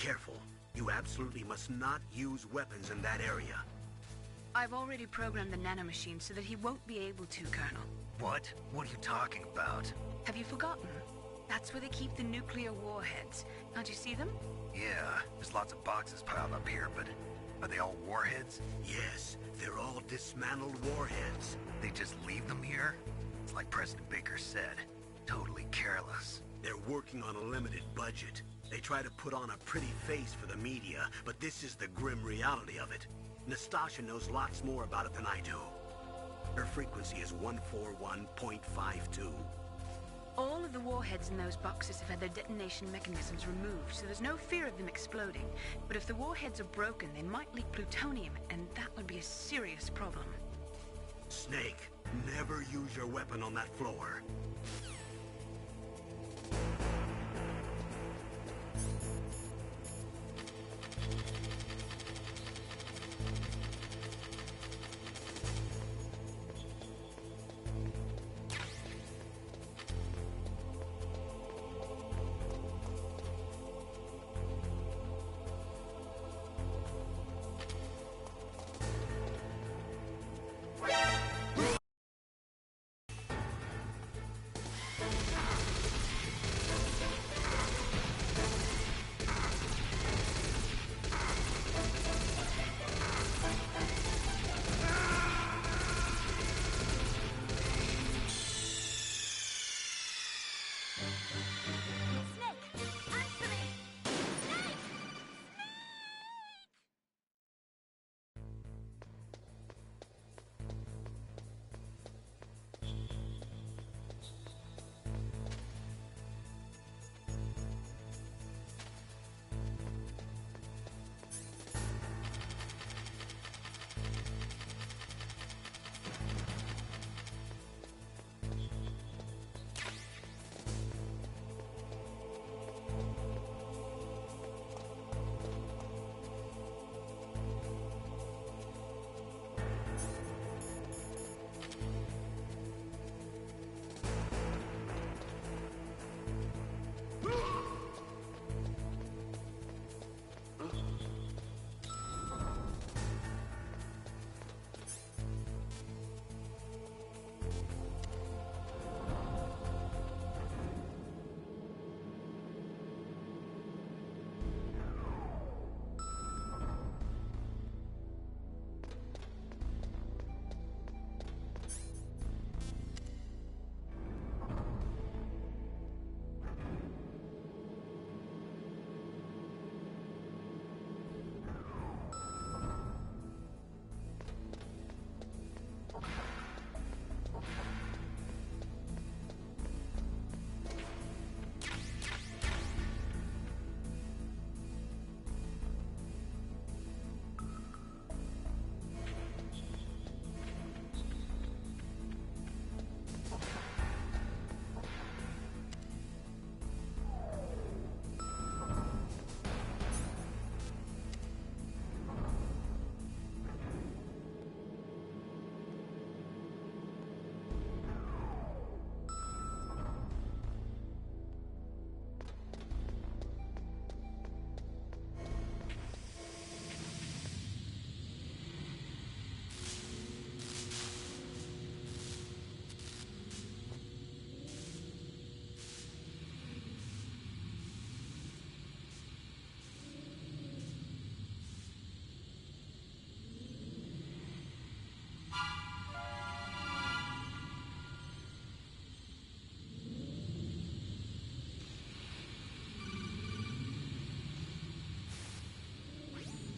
careful. You absolutely must not use weapons in that area. I've already programmed the nanomachine so that he won't be able to, Colonel. What? What are you talking about? Have you forgotten? That's where they keep the nuclear warheads. Can't you see them? Yeah, there's lots of boxes piled up here, but are they all warheads? Yes, they're all dismantled warheads. They just leave them here? It's like President Baker said. Totally careless. They're working on a limited budget. They try to put on a pretty face for the media, but this is the grim reality of it. Nastasha knows lots more about it than I do. Her frequency is 141.52. All of the warheads in those boxes have had their detonation mechanisms removed, so there's no fear of them exploding. But if the warheads are broken, they might leak plutonium, and that would be a serious problem. Snake, never use your weapon on that floor.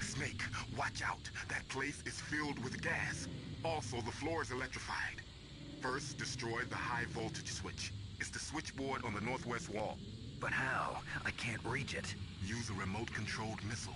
Snake, watch out. That place is filled with gas. Also, the floor is electrified. First, destroy the high voltage switch. It's the switchboard on the northwest wall. But how? I can't reach it. Use a remote-controlled missile.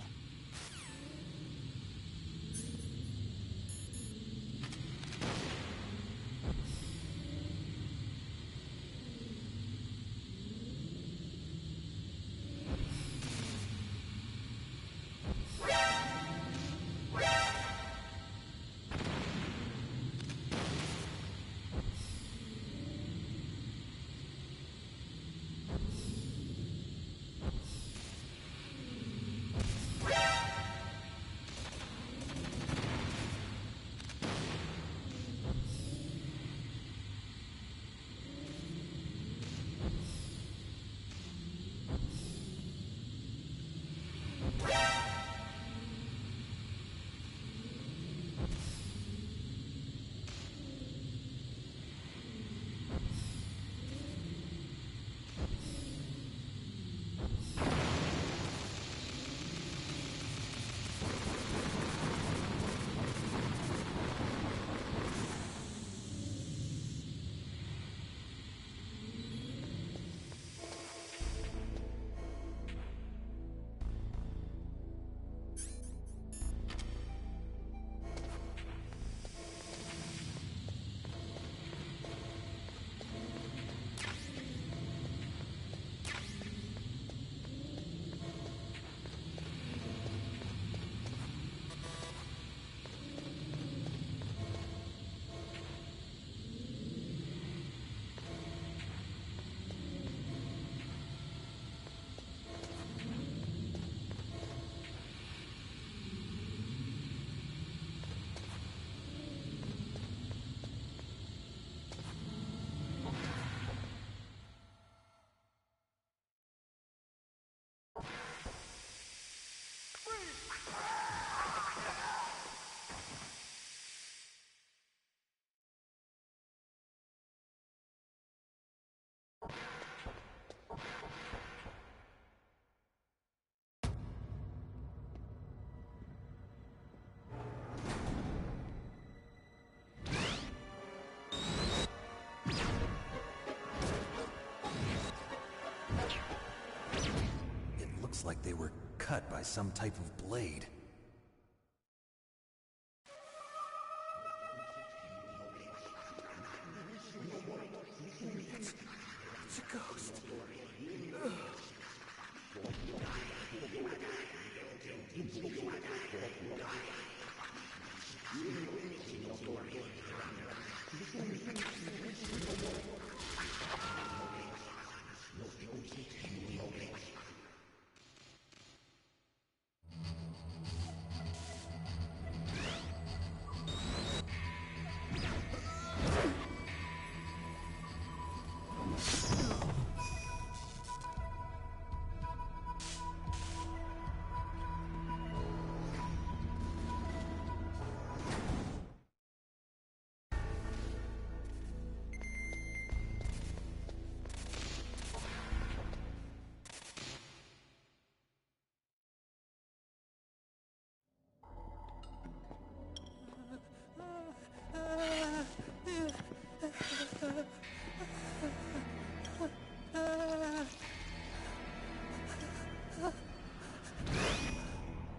like they were cut by some type of blade. It's a ghost.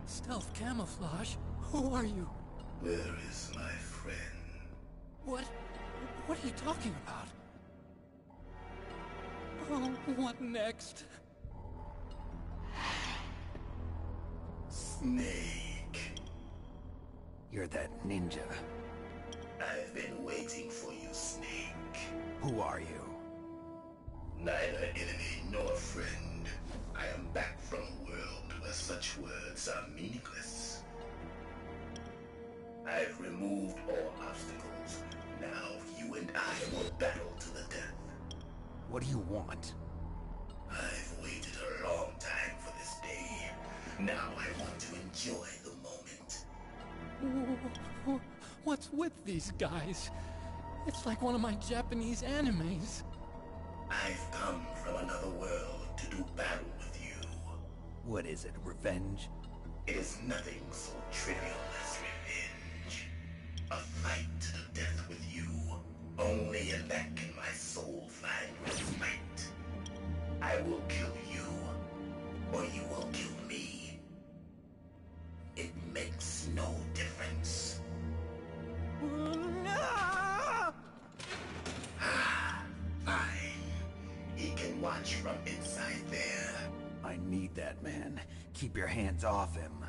Stealth camouflage? Who are you? Where is my friend? What are you talking about? Oh, what next? Snake. You're that ninja. I've been waiting for you, Snake. Who are you? Neither enemy nor friend. I am back from a world where such words are meaningless. I've removed all obstacles. Now you and I will battle to the death. What do you want? I've waited a long time for this day. Now I want to enjoy the moment. What's with these guys? It's like one of my Japanese animes. I've come from another world to do battle with you. What is it, revenge? It is nothing so trivial as revenge. A fight to the death with you. Only in that can my soul find respite. I will kill you, or you will kill me. It makes no difference. Fine. He can watch from inside there. I need that man. Keep your hands off him.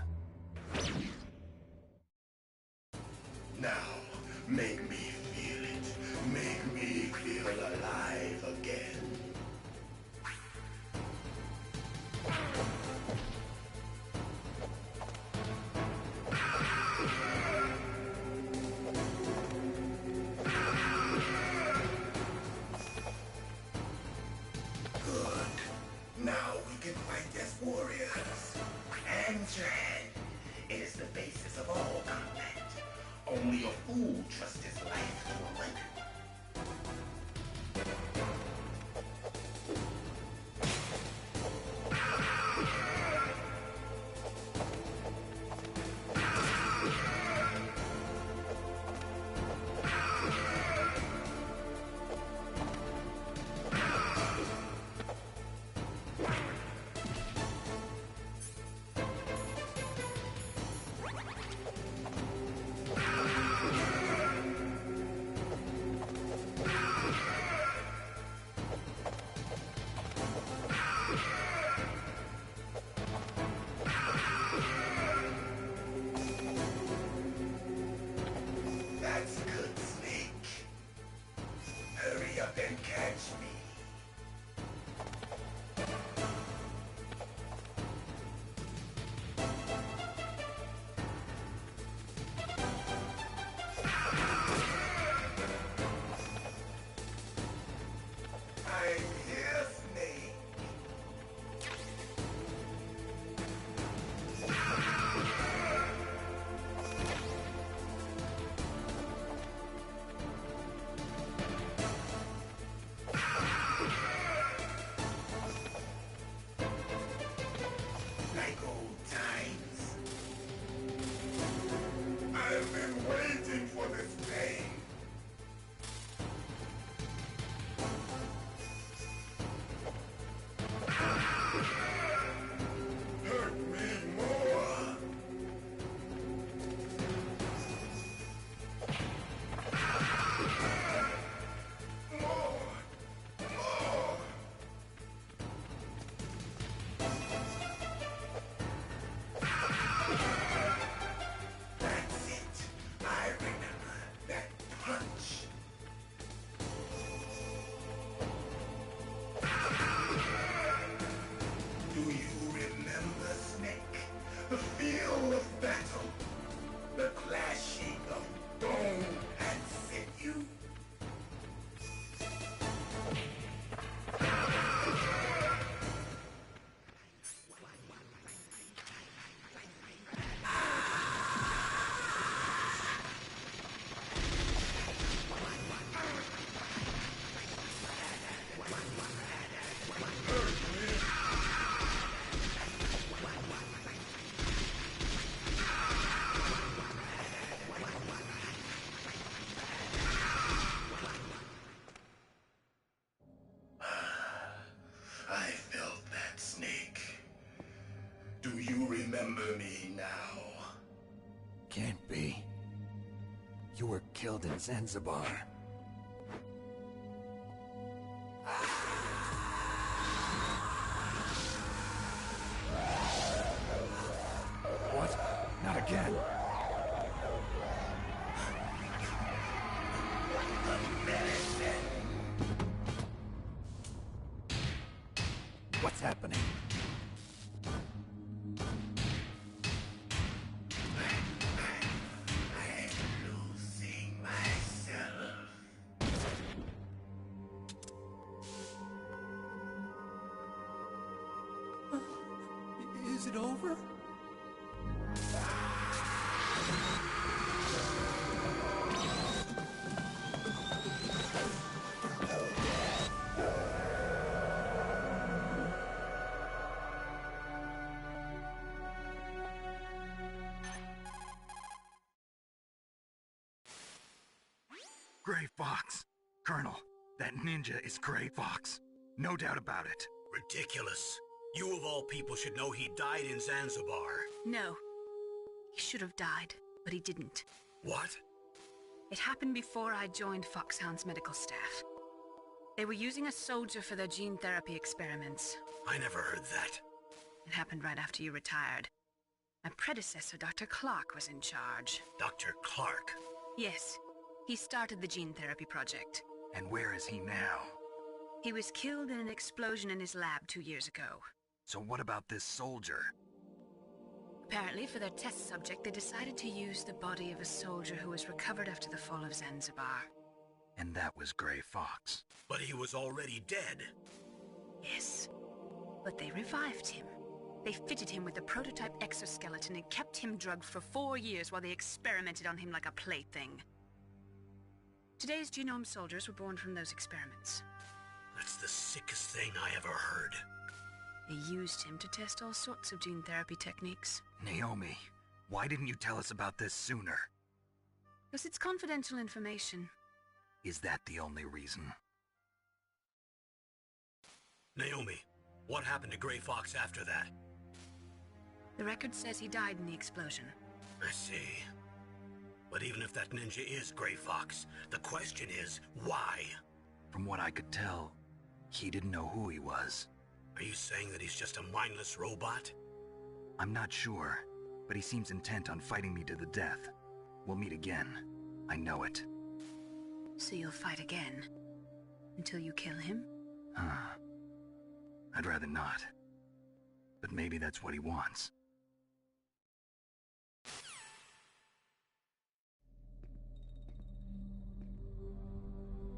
Now, make me feel it. Make me feel alive again. Good. Now we can fight as warriors. Hand to hand. It is the basis of all combat. Only a fool trusts his life to a weapon. You were killed in Zanzibar. What? Not again. What's happening? Is it over? Gray Fox. Colonel, that ninja is Gray Fox. No doubt about it. Ridiculous. You of all people should know he died in Zanzibar. No. He should have died, but he didn't. What? It happened before I joined Foxhound's medical staff. They were using a soldier for their gene therapy experiments. I never heard that. It happened right after you retired. My predecessor, Dr. Clark, was in charge. Dr. Clark? Yes. He started the gene therapy project. And where is he now? He was killed in an explosion in his lab 2 years ago. So what about this soldier? Apparently, for their test subject, they decided to use the body of a soldier who was recovered after the fall of Zanzibar. And that was Gray Fox. But he was already dead. Yes. But they revived him. They fitted him with a prototype exoskeleton and kept him drugged for 4 years while they experimented on him like a plaything. Today's genome soldiers were born from those experiments. That's the sickest thing I ever heard. They used him to test all sorts of gene therapy techniques. Naomi, why didn't you tell us about this sooner? Because it's confidential information. Is that the only reason? Naomi, what happened to Gray Fox after that? The record says he died in the explosion. I see. But even if that ninja is Gray Fox, the question is, why? From what I could tell, he didn't know who he was. Are you saying that he's just a mindless robot? I'm not sure, but he seems intent on fighting me to the death. We'll meet again. I know it. So you'll fight again? Until you kill him? I'd rather not. But maybe that's what he wants.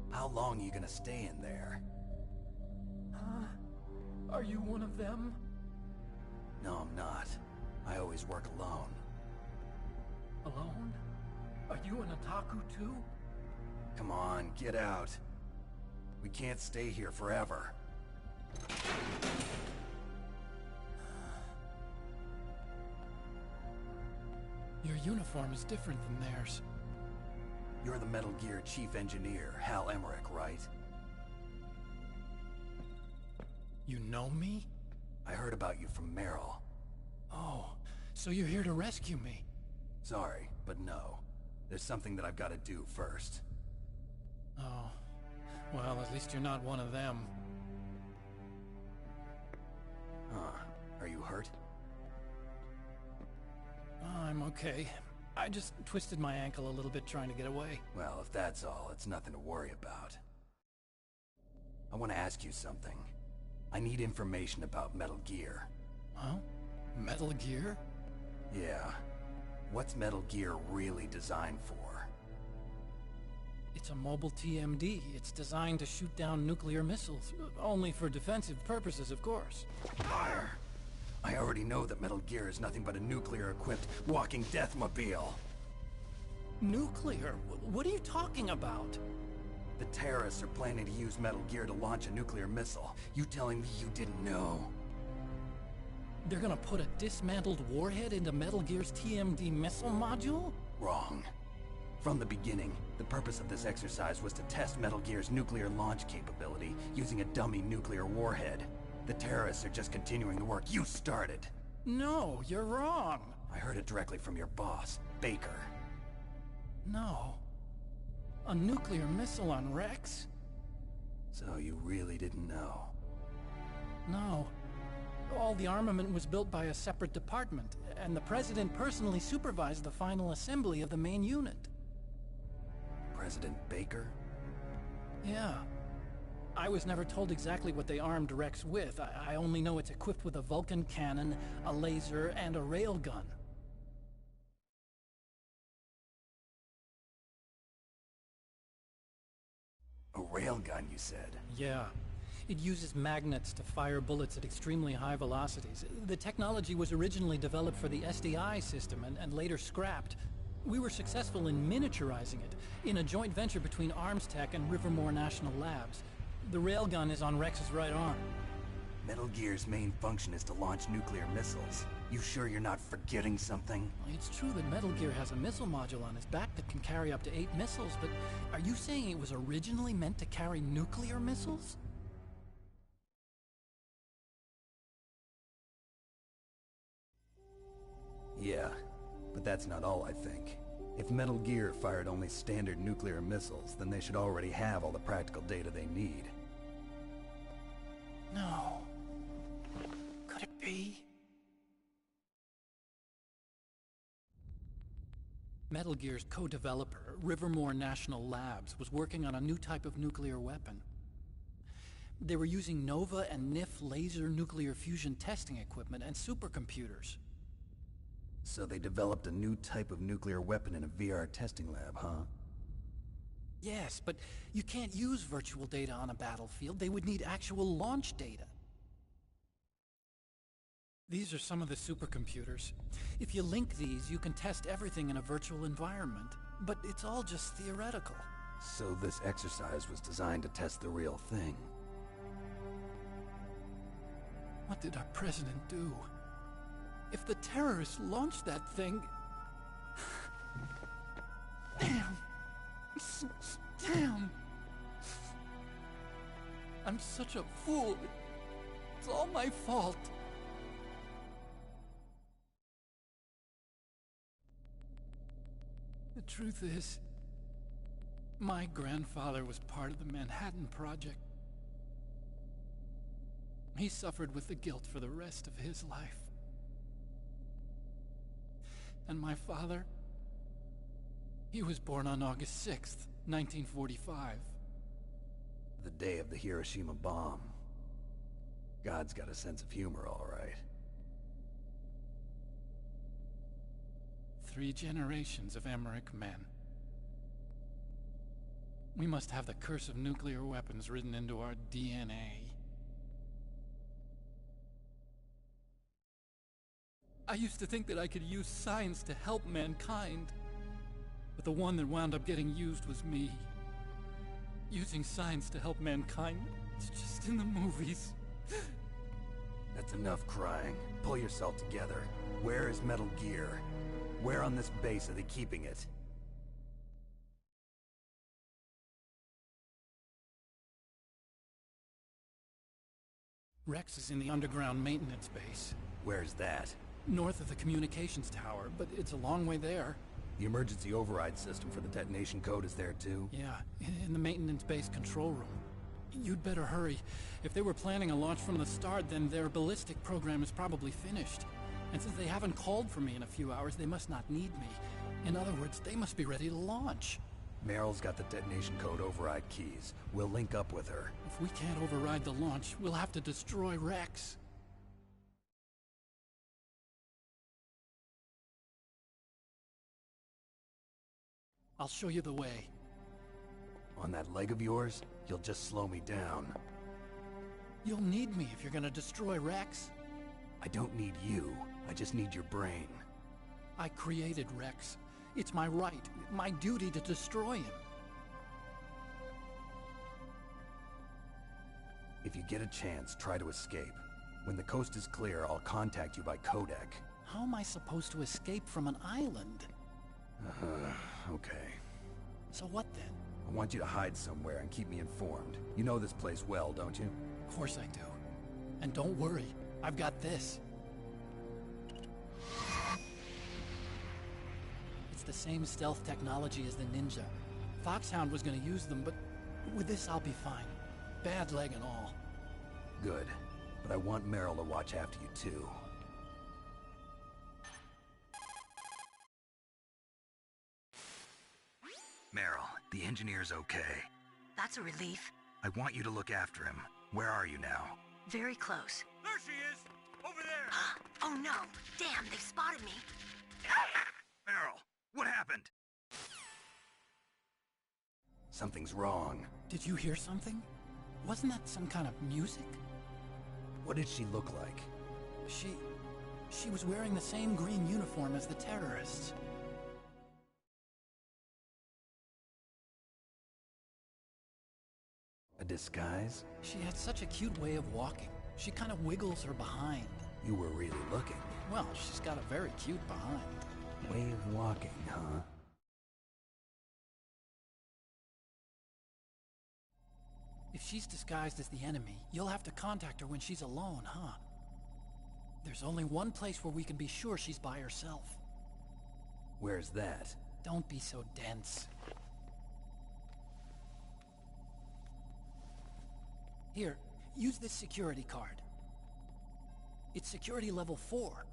How long are you gonna stay in there? Are you one of them? No, I'm not. I always work alone. Alone? Are you an otaku too? Come on, get out. We can't stay here forever. Your uniform is different than theirs. You're the Metal Gear Chief Engineer, Hal Emmerich, right? You know me? I heard about you from Meryl. Oh, so you're here to rescue me? Sorry, but no. There's something that I've got to do first. Oh, well, at least you're not one of them. Huh. Are you hurt? I'm okay. I just twisted my ankle a little bit trying to get away. Well, if that's all, it's nothing to worry about. I want to ask you something. I need information about Metal Gear. Huh? Metal Gear? Yeah. What's Metal Gear really designed for? It's a mobile TMD. It's designed to shoot down nuclear missiles. Only for defensive purposes, of course. Liar! I already know that Metal Gear is nothing but a nuclear-equipped walking deathmobile. Nuclear? What are you talking about? The terrorists are planning to use Metal Gear to launch a nuclear missile. You telling me you didn't know? They're gonna put a dismantled warhead into Metal Gear's TMD missile module? Wrong. From the beginning, the purpose of this exercise was to test Metal Gear's nuclear launch capability using a dummy nuclear warhead. The terrorists are just continuing the work you started. No, you're wrong. I heard it directly from your boss, Baker. No. A nuclear missile on Rex? So you really didn't know? No. All the armament was built by a separate department, and the President personally supervised the final assembly of the main unit. President Baker? Yeah. I was never told exactly what they armed Rex with. I only know it's equipped with a Vulcan cannon, a laser, and a railgun. A railgun, you said? Yeah. It uses magnets to fire bullets at extremely high velocities. The technology was originally developed for the SDI system and later scrapped. We were successful in miniaturizing it, in a joint venture between Armstech and Rivermore National Labs. The railgun is on Rex's right arm. Metal Gear's main function is to launch nuclear missiles. You sure you're not forgetting something? It's true that Metal Gear has a missile module on his back that can carry up to 8 missiles, but are you saying it was originally meant to carry nuclear missiles? Yeah, but that's not all I think. If Metal Gear fired only standard nuclear missiles, then they should already have all the practical data they need. No. Could it be? Metal Gear's co-developer, Rivermore National Labs, was working on a new type of nuclear weapon. They were using Nova and NIF laser nuclear fusion testing equipment and supercomputers. So they developed a new type of nuclear weapon in a VR testing lab, huh? Yes, but you can't use virtual data on a battlefield. They would need actual launch data. These are some of the supercomputers. If you link these, you can test everything in a virtual environment. But it's all just theoretical. So this exercise was designed to test the real thing. What did our president do? If the terrorists launched that thing... Damn! Damn! I'm such a fool. It's all my fault. The truth is, my grandfather was part of the Manhattan Project. He suffered with the guilt for the rest of his life. And my father, he was born on August 6th, 1945. The day of the Hiroshima bomb. God's got a sense of humor, all right. 3 generations of Emmerich men. We must have the curse of nuclear weapons written into our DNA. I used to think that I could use science to help mankind, but the one that wound up getting used was me. Using science to help mankind, it's just in the movies. That's enough crying. Pull yourself together. Where is Metal Gear? Where on this base are they keeping it? Rex is in the underground maintenance base. Where's that? North of the communications tower, but it's a long way there. The emergency override system for the detonation code is there too? Yeah, in the maintenance base control room. You'd better hurry. If they were planning a launch from the start, then their ballistic program is probably finished. And since they haven't called for me in a few hours, they must not need me. In other words, they must be ready to launch. Meryl's got the detonation code override keys. We'll link up with her. If we can't override the launch, we'll have to destroy Rex. I'll show you the way. On that leg of yours, you'll just slow me down. You'll need me if you're gonna destroy Rex. I don't need you. I just need your brain. I created Rex. It's my right, my duty to destroy him. If you get a chance, try to escape. When the coast is clear, I'll contact you by codec. How am I supposed to escape from an island? Okay. So what then? I want you to hide somewhere and keep me informed. You know this place well, don't you? Of course I do. And don't worry, I've got this. It's the same stealth technology as the Ninja. Foxhound was gonna use them, but with this I'll be fine. Bad leg and all. Good. But I want Meryl to watch after you too. Meryl, the engineer's okay. That's a relief. I want you to look after him. Where are you now? Very close. There she is! Over there! Oh no! Damn, they've spotted me. Meryl, what happened? Something's wrong. Did you hear something? Wasn't that some kind of music? What did she look like? She was wearing the same green uniform as the terrorists. A disguise? She had such a cute way of walking. She kind of wiggles her behind. You were really looking. Well, she's got a very cute behind. Way of walking, huh? If she's disguised as the enemy, you'll have to contact her when she's alone, huh? There's only one place where we can be sure she's by herself. Where's that? Don't be so dense. Here, use this security card. It's security level 4.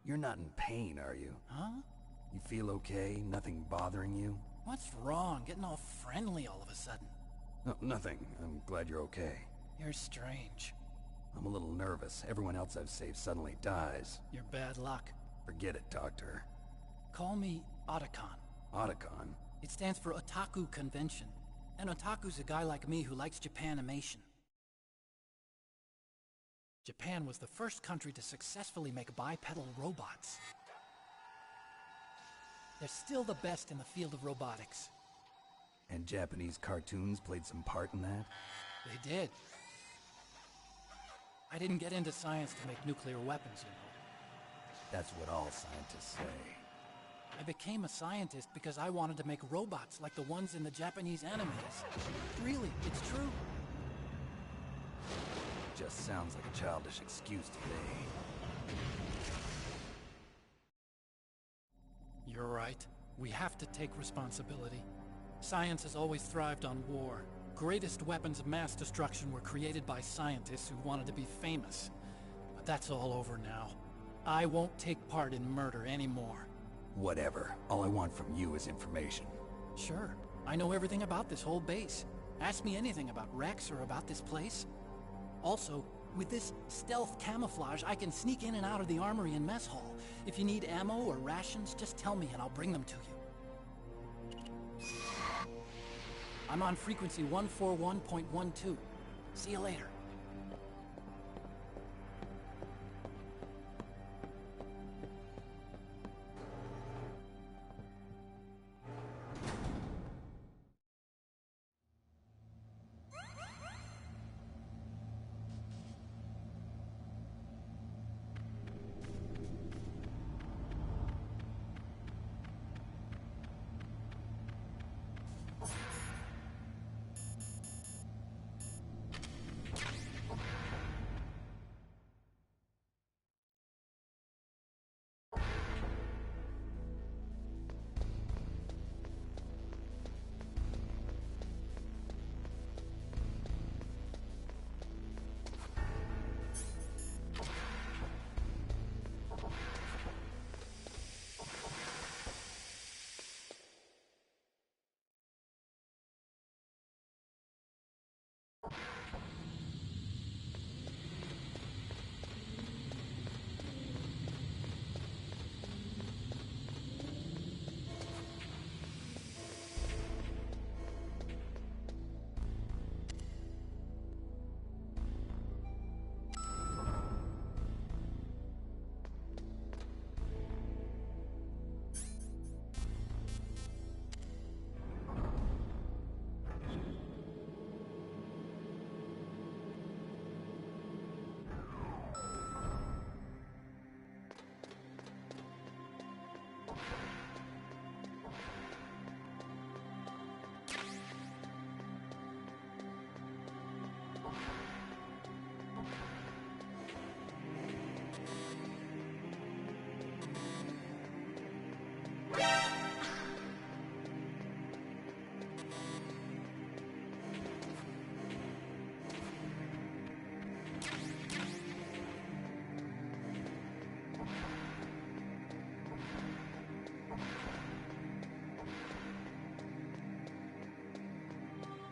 You're not in pain, are you? Huh? You feel okay? Nothing bothering you? What's wrong? Getting all friendly all of a sudden. No, nothing. I'm glad you're okay. You're strange. I'm a little nervous. Everyone else I've saved suddenly dies. You're bad luck. Forget it, Doctor. Call me Otacon. Otacon? It stands for Otaku Convention. An otaku's a guy like me who likes Japanimation. Japan was the first country to successfully make bipedal robots. They're still the best in the field of robotics. And Japanese cartoons played some part in that? They did. I didn't get into science to make nuclear weapons, you know. That's what all scientists say. I became a scientist because I wanted to make robots like the ones in the Japanese animes. Really, it's true. Just sounds like a childish excuse to me. You're right. We have to take responsibility. Science has always thrived on war. Greatest weapons of mass destruction were created by scientists who wanted to be famous. But that's all over now. I won't take part in murder anymore. Whatever. All I want from you is information. Sure. I know everything about this whole base. Ask me anything about Rex or about this place. Also, with this stealth camouflage, I can sneak in and out of the armory and mess hall. If you need ammo or rations, just tell me and I'll bring them to you. I'm on frequency 141.12. See you later.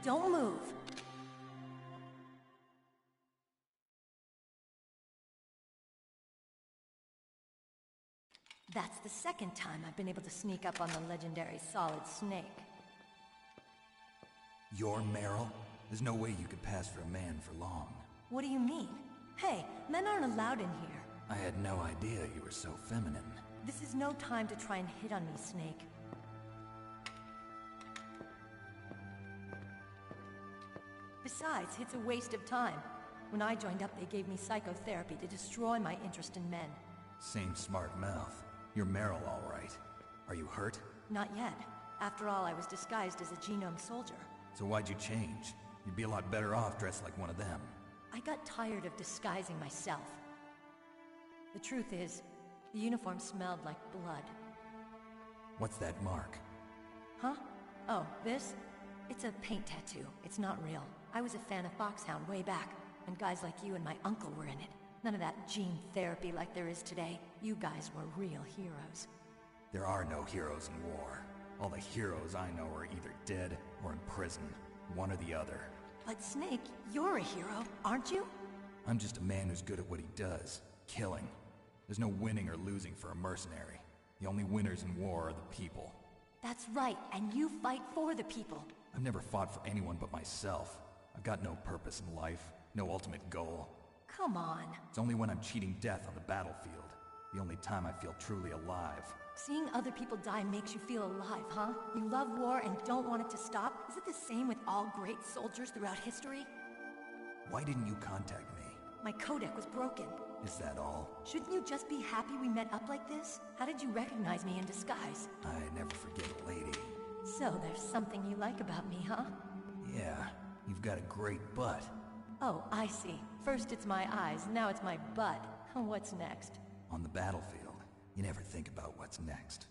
Don't move. That's the second time I've been able to sneak up on the legendary Solid Snake. You're Meryl? There's no way you could pass for a man for long. What do you mean? Hey, men aren't allowed in here. I had no idea you were so feminine. This is no time to try and hit on me, Snake. Besides, it's a waste of time. When I joined up, they gave me psychotherapy to destroy my interest in men. Same smart mouth. You're Meryl, all right. Are you hurt? Not yet. After all, I was disguised as a genome soldier. So why'd you change? You'd be a lot better off dressed like one of them. I got tired of disguising myself. The truth is, the uniform smelled like blood. What's that mark? Huh? Oh, this? It's a paint tattoo. It's not real. I was a fan of Foxhound way back, when guys like you and my uncle were in it. None of that gene therapy like there is today. You guys were real heroes. There are no heroes in war. All the heroes I know are either dead or in prison. One or the other. But Snake, you're a hero, aren't you? I'm just a man who's good at what he does. Killing. There's no winning or losing for a mercenary. The only winners in war are the people. That's right, and you fight for the people. I've never fought for anyone but myself. I've got no purpose in life, no ultimate goal. Come on. It's only when I'm cheating death on the battlefield. The only time I feel truly alive. Seeing other people die makes you feel alive, huh? You love war and don't want it to stop? Is it the same with all great soldiers throughout history? Why didn't you contact me? My codec was broken. Is that all? Shouldn't you just be happy we met up like this? How did you recognize me in disguise? I never forget a lady. So there's something you like about me, huh? Yeah, you've got a great butt. Oh, I see. First it's my eyes, now it's my butt. What's next? On the battlefield, you never think about what's next.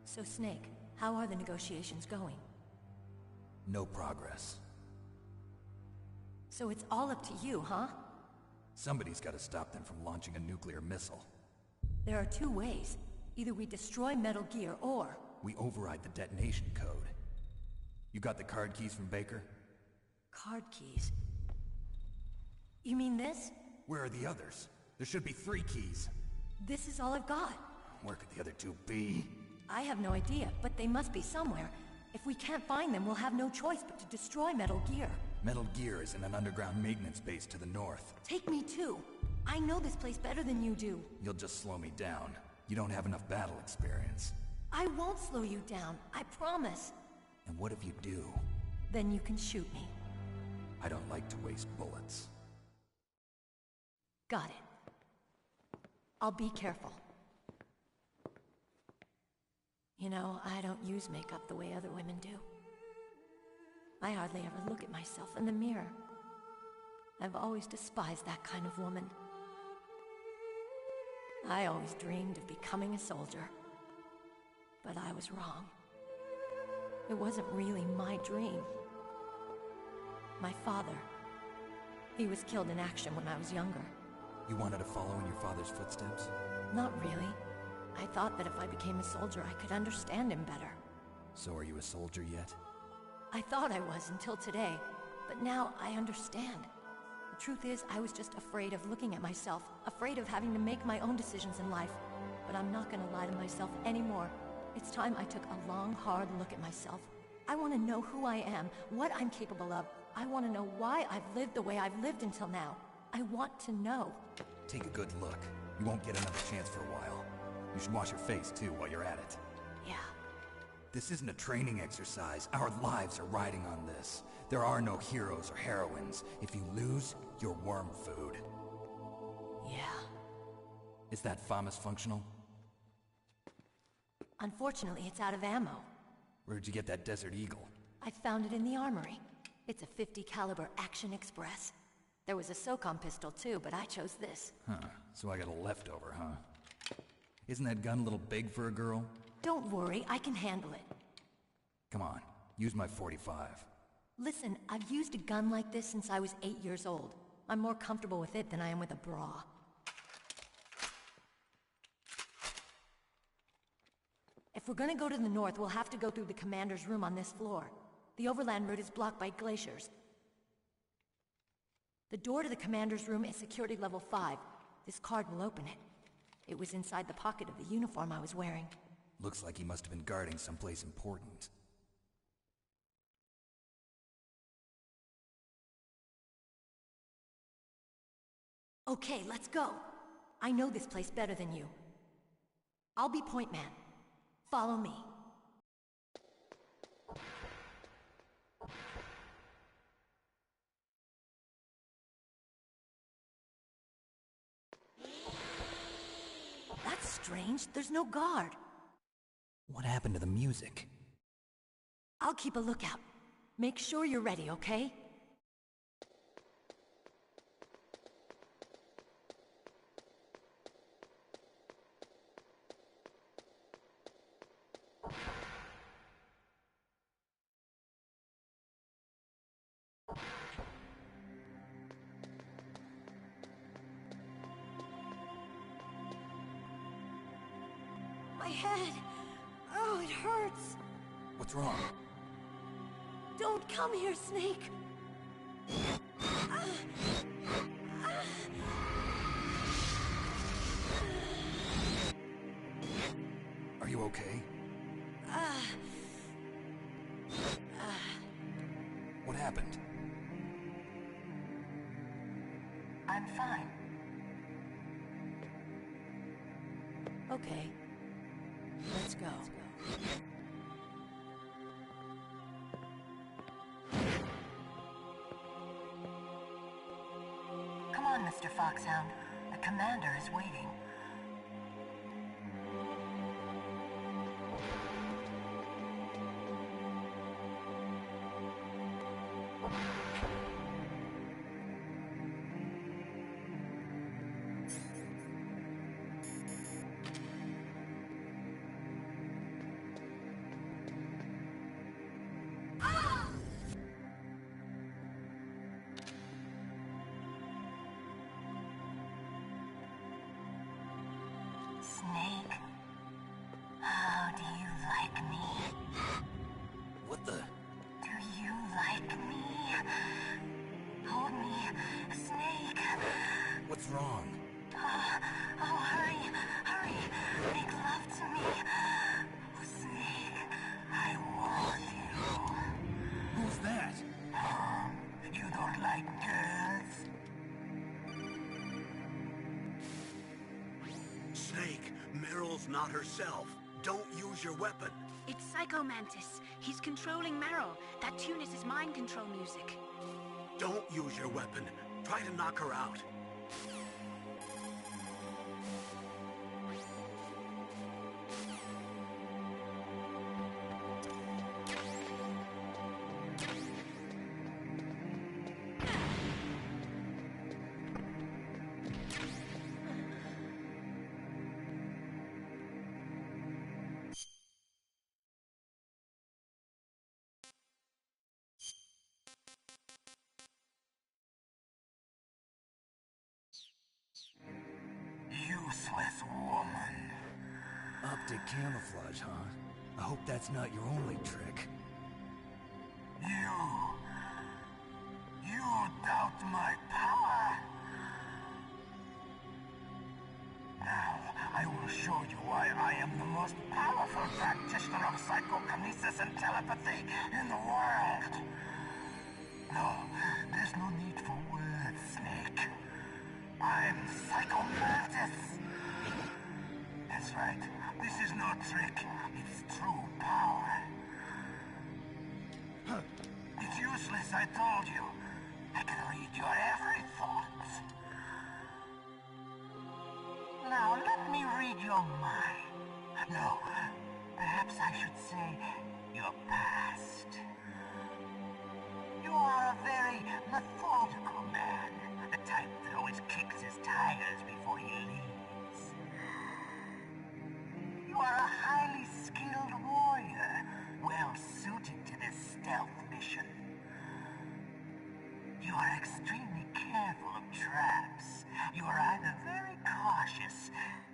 So Snake, how are the negotiations going? No progress. So it's all up to you, huh? Somebody's got to stop them from launching a nuclear missile. There are two ways. Either we destroy Metal Gear, or... we override the detonation code. You got the card keys from Baker? Card keys? You mean this? Where are the others? There should be 3 keys. This is all I've got. Where could the other 2 be? I have no idea, but they must be somewhere. If we can't find them, we'll have no choice but to destroy Metal Gear. Metal Gear is in an underground maintenance base to the north. Take me too. I know this place better than you do. You'll just slow me down. You don't have enough battle experience. I won't slow you down, I promise. And what if you do? Then you can shoot me. I don't like to waste bullets. Got it. I'll be careful. You know, I don't use makeup the way other women do. I hardly ever look at myself in the mirror. I've always despised that kind of woman. I always dreamed of becoming a soldier. But I was wrong. It wasn't really my dream. My father, he was killed in action when I was younger. You wanted to follow in your father's footsteps? Not really. I thought that if I became a soldier, I could understand him better. So are you a soldier yet? I thought I was until today, but now I understand. The truth is, I was just afraid of looking at myself, afraid of having to make my own decisions in life. But I'm not gonna lie to myself anymore. It's time I took a long, hard look at myself. I want to know who I am, what I'm capable of. I want to know why I've lived the way I've lived until now. I want to know. Take a good look. You won't get another chance for a while. You should wash your face, too, while you're at it. Yeah. This isn't a training exercise. Our lives are riding on this. There are no heroes or heroines. If you lose, you're worm food. Yeah. Is that FAMAS functional? Unfortunately, it's out of ammo. Where'd you get that Desert Eagle? I found it in the armory. It's a .50 caliber Action Express. There was a SOCOM pistol too, but I chose this. Huh, so I got a leftover, huh? Isn't that gun a little big for a girl? Don't worry, I can handle it. Come on, use my .45. Listen, I've used a gun like this since I was 8 years old. I'm more comfortable with it than I am with a bra. If we're gonna go to the north, we'll have to go through the commander's room on this floor. The overland route is blocked by glaciers. The door to the commander's room is security level 5. This card will open it. It was inside the pocket of the uniform I was wearing. Looks like he must have been guarding someplace important. Okay, let's go. I know this place better than you. I'll be point man. Follow me. That's strange. There's no guard. What happened to the music? I'll keep a lookout. Make sure you're ready, okay? My head. Oh, it hurts. What's wrong? Don't come here, Snake. Are you okay? What happened? I'm fine. Okay. Let's go. Come on, Mr. Foxhound. The commander is waiting. Snake, how do you like me? What the? Do you like me? Hold me, Snake. What's wrong? Oh, hurry, hurry. Make love to me. Snake, I want you. Who's that? You don't like girls? Snake, Meryl's not herself. Don't use your weapon. It's Psycho Mantis. He's controlling Meryl. That tune is his mind control music. Don't use your weapon. Try to knock her out. Useless woman. Optic camouflage, huh? I hope that's not your only trick. You doubt my power? Now, I will show you why I am the most powerful practitioner of psychokinesis and telepathy in the world. No, there's no need for words, Snake. I'm Psycho Mantis. That's right. This is no trick. It's true power. It's useless, I told you. I can read your every thought. Now, let me read your mind. No, perhaps I should say your past. You are a very methodical man. The type that always kicks his tires before he leaves. You are a highly skilled warrior, well suited to this stealth mission. You are extremely careful of traps. You are either very cautious,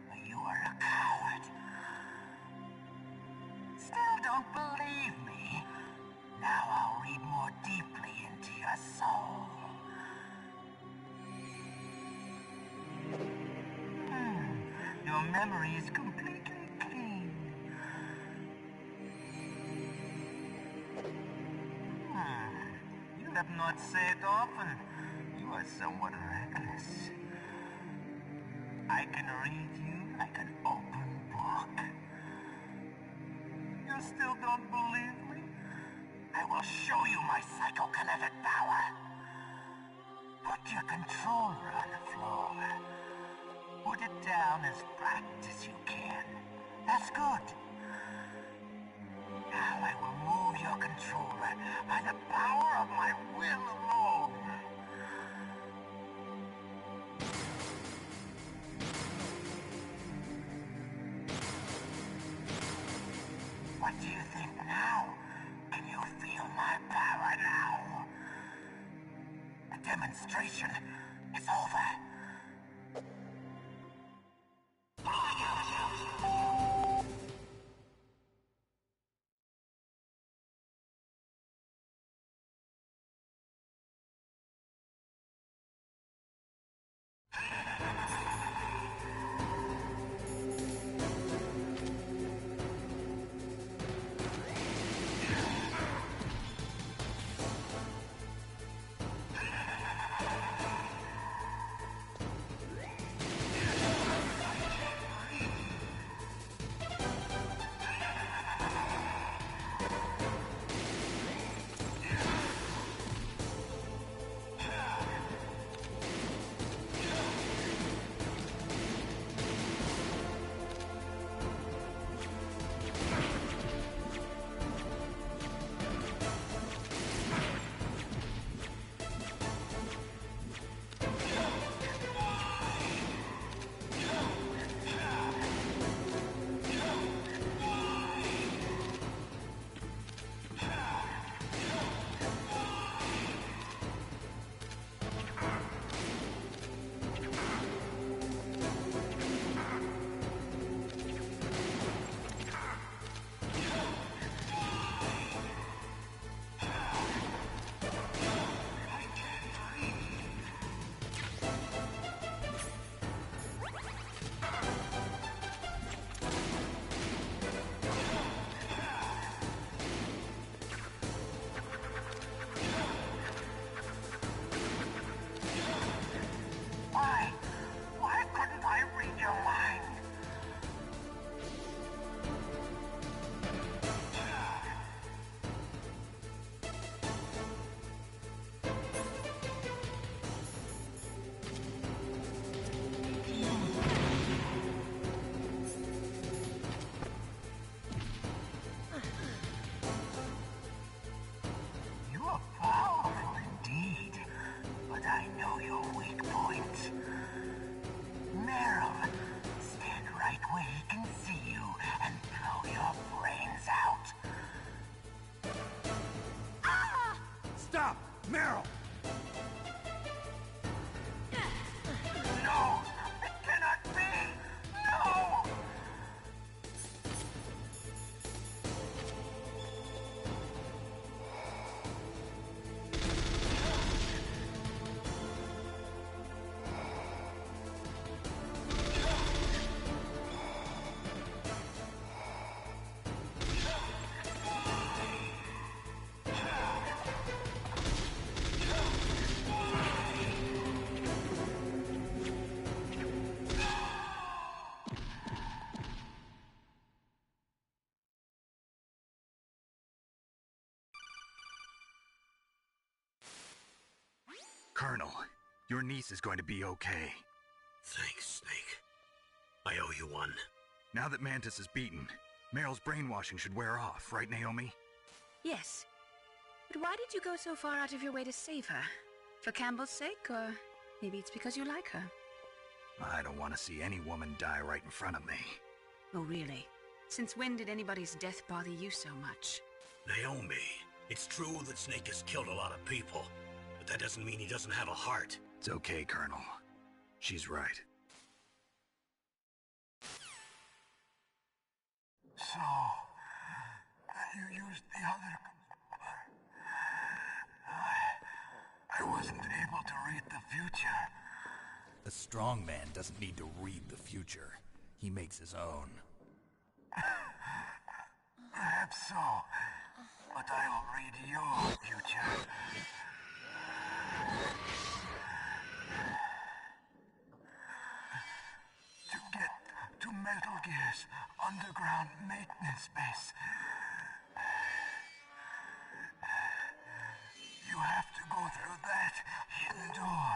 or you are a coward. still don't believe me? Now I'll read more deeply into your soul. Your memory is completely clean. You have not said often. You are somewhat reckless. I can read you like an open book. You still don't believe me? I will show you my psychokinetic power. Put your controller on the floor. Put it down as flat as you can. That's good. Now I will move your controller by the power of my will alone. What do you think now? Can you feel my power now? The demonstration is over. Why couldn't I read your mind? You are powerful indeed, but I know your weak point. Meryl, stand right where he can see you and blow your brains out. Ah! Stop! Meryl! No! It cannot be! No! Colonel, your niece is going to be okay. Thanks, Snake. I owe you one. Now that Mantis is beaten, Meryl's brainwashing should wear off, right, Naomi? Yes. But why did you go so far out of your way to save her? For Campbell's sake, or maybe it's because you like her? I don't want to see any woman die right in front of me. Oh, really? Since when did anybody's death bother you so much? Naomi, it's true that Snake has killed a lot of people, but that doesn't mean he doesn't have a heart. It's okay, Colonel. She's right. So, You used the other... I wasn't able to read the future. A strong man doesn't need to read the future. He makes his own. Perhaps so. But I'll read your future. To get to Metal Gear's underground maintenance base, you have to go through that hidden door.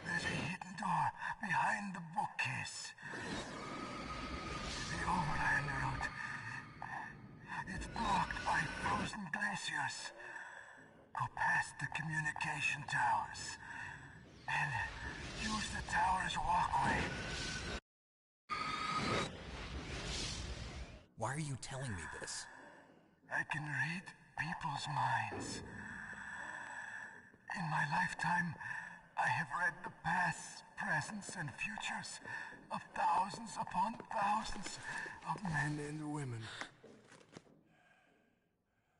There's a hidden door behind the bookcase. The overland route. It's blocked by frozen glaciers. Go past the communication towers. And use the tower's walkway. Why are you telling me this? I can read people's minds. In my lifetime, I have read the pasts, presents, and futures of thousands upon thousands of men and women.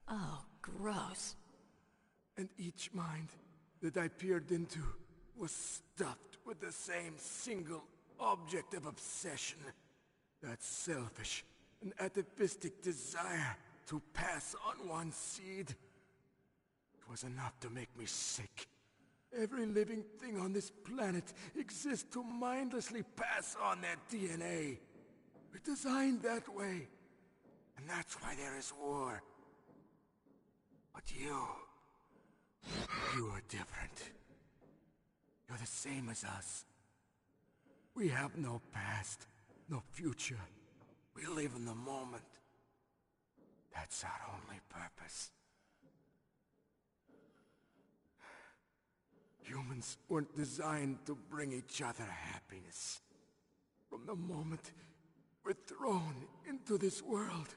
Oh, gross. And each mind that I peered into was stuffed with the same single object of obsession. That selfish and atavistic desire to pass on one's seed. It was enough to make me sick. Every living thing on this planet exists to mindlessly pass on their DNA. We're designed that way. And that's why there is war. But you are different. You're the same as us. We have no past, no future. We live in the moment. That's our only purpose. Humans weren't designed to bring each other happiness. From the moment we're thrown into this world,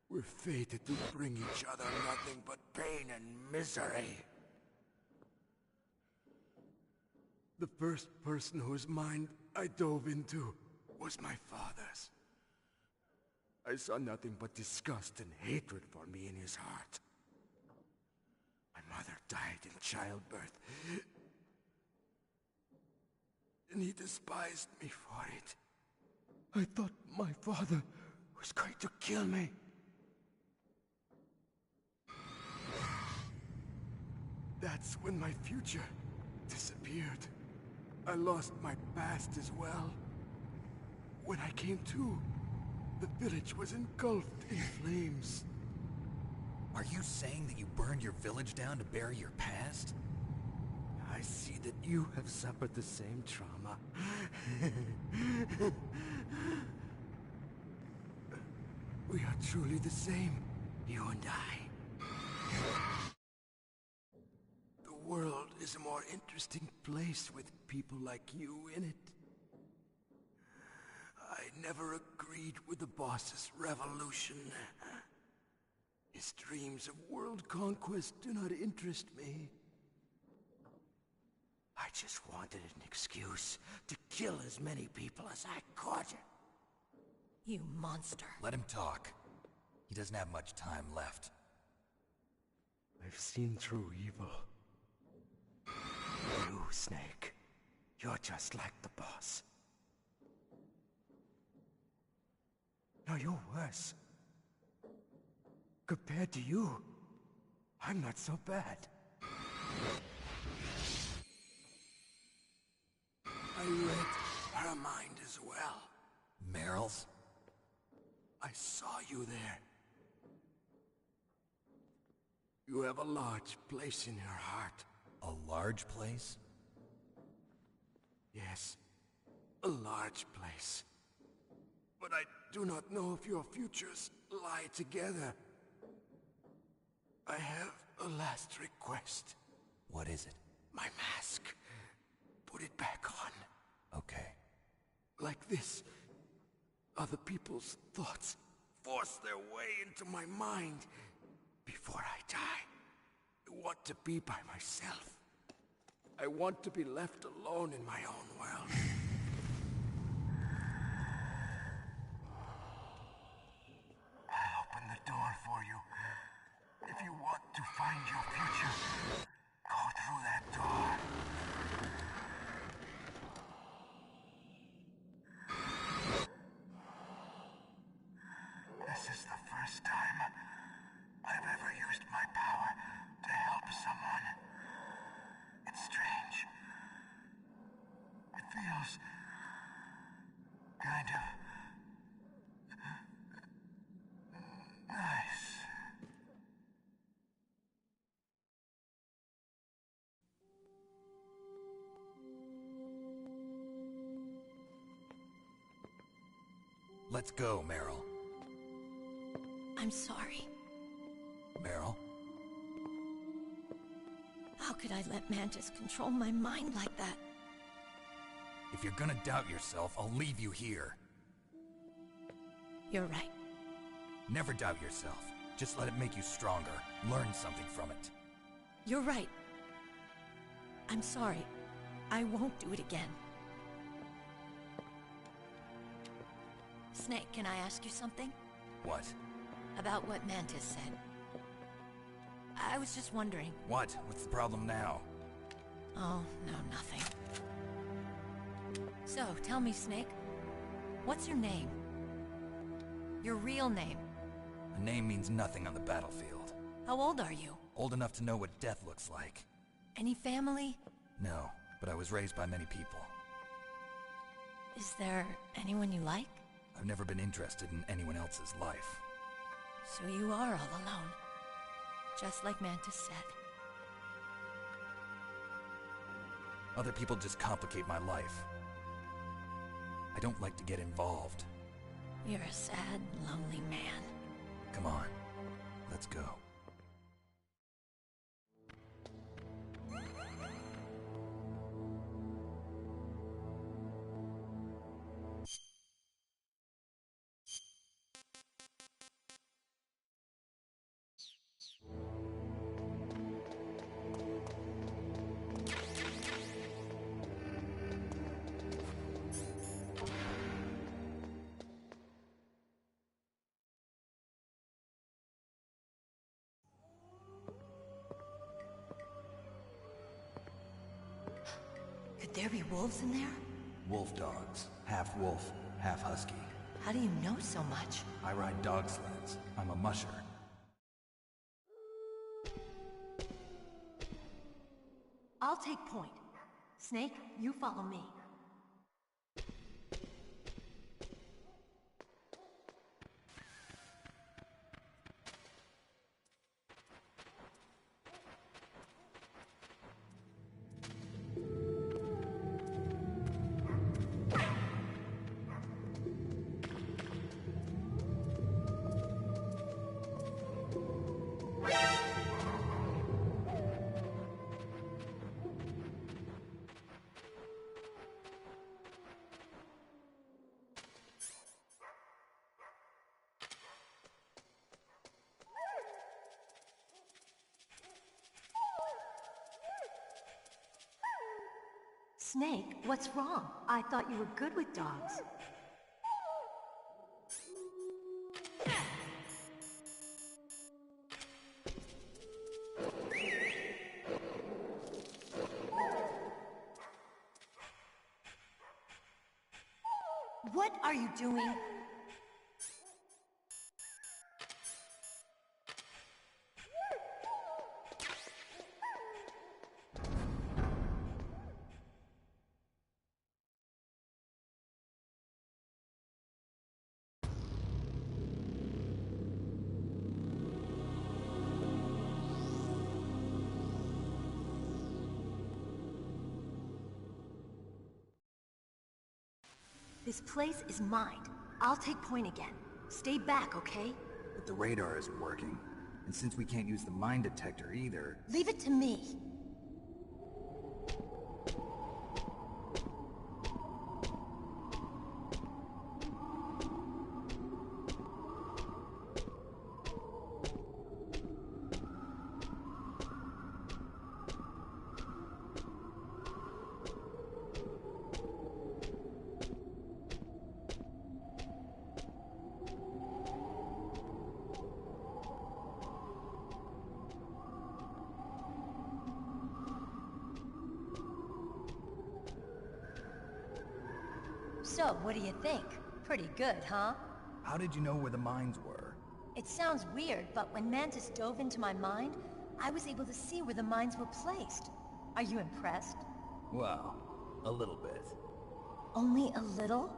we're fated to bring each other nothing but pain and misery. The first person whose mind I dove into was my father's. I saw nothing but disgust and hatred for me in his heart. My mother died in childbirth, and he despised me for it. I thought my father was going to kill me. That's when my future disappeared. I lost my past as well. When I came to, the village was engulfed in flames. Are you saying that you burned your village down to bury your past? I see that you have suffered the same trauma. We are truly the same, you and I. The world is a more interesting place with people like you in it. I never agreed with the boss's revolution. His dreams of world conquest do not interest me. I just wanted an excuse to kill as many people as I could. You monster. Let him talk. He doesn't have much time left. I've seen true evil. You, Snake. You're just like the boss. No, you're worse. Compared to you, I'm not so bad. I read her mind as well. Meryl's? I saw you there. You have a large place in your heart. A large place? Yes, a large place. But I do not know if your futures lie together. I have a last request. What is it? My mask. Put it back on. Okay. Like this, other people's thoughts force their way into my mind. Before I die, I want to be by myself. I want to be left alone in my own world. for you. If you want to find your future, go through that door. This is the first time I've ever used my power to help someone. It's strange. It feels kind of nice. Let's go, Meryl. I'm sorry. Meryl? How could I let Mantis control my mind like that? If you're gonna doubt yourself, I'll leave you here. You're right. Never doubt yourself. Just let it make you stronger. Learn something from it. You're right. I'm sorry. I won't do it again. Snake, can I ask you something? What? About what Mantis said. I was just wondering. What? What's the problem now? Oh, no, nothing. So, tell me, Snake. What's your name? Your real name? A name means nothing on the battlefield. How old are you? Old enough to know what death looks like. Any family? No, but I was raised by many people. Is there anyone you like? I've never been interested in anyone else's life. So you are all alone. Just like Mantis said. Other people just complicate my life. I don't like to get involved. You're a sad, lonely man. Come on, let's go. Could there be wolves in there? Wolf dogs. Half wolf, half husky. How do you know so much? I ride dog sleds. I'm a musher. I'll take point. Snake, you follow me. Snake, what's wrong? I thought you were good with dogs. What are you doing? This place is mine. I'll take point again. Stay back, okay? But the radar isn't working. And since we can't use the mine detector either... Leave it to me. So, what do you think? Pretty good, huh? How did you know where the mines were? It sounds weird, but when Mantis dove into my mind, I was able to see where the mines were placed. Are you impressed? Well, a little bit. Only a little?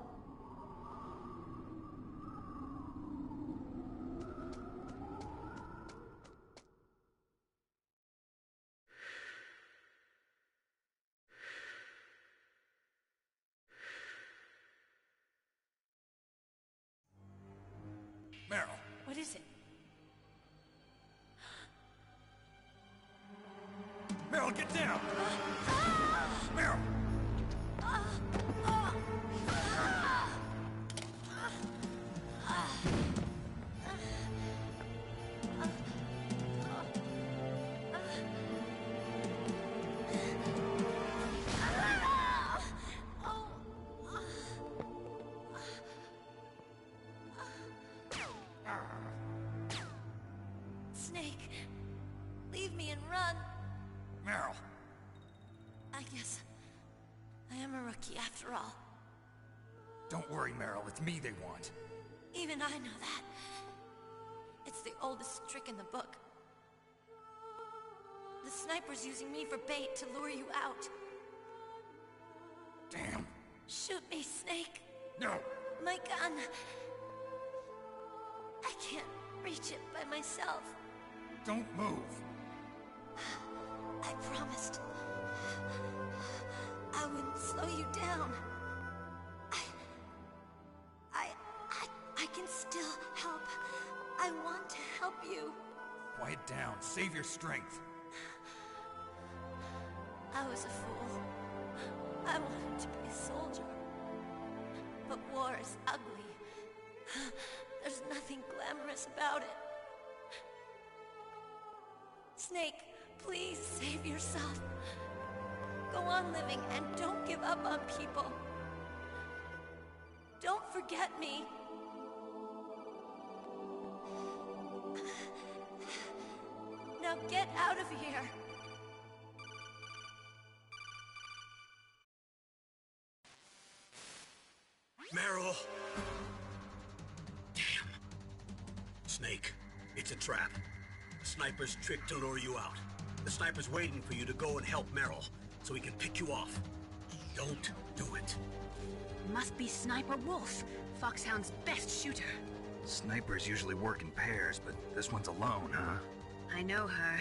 Meryl! What is it? Meryl, get down! Meryl! Snake, leave me and run. Meryl! I guess I am a rookie after all. Don't worry, Meryl. It's me they want. Even I know that. It's the oldest trick in the book. The sniper's using me for bait to lure you out. Damn. Shoot me, Snake. No! My gun. I can't reach it by myself. Don't move. I promised. I wouldn't slow you down. I can still help. I want to help you. Quiet down. Save your strength. I was a fool. I wanted to be a soldier. But war is ugly. There's nothing glamorous about it. Snake, please save yourself. Go on living and don't give up on people. Don't forget me. Now get out of here. Meryl! Damn. Snake, it's a trap. The sniper's trick to lure you out. The sniper's waiting for you to go and help Meryl, so he can pick you off. Don't do it. Must be Sniper Wolf, Foxhound's best shooter. Snipers usually work in pairs, but this one's alone, huh? I know her.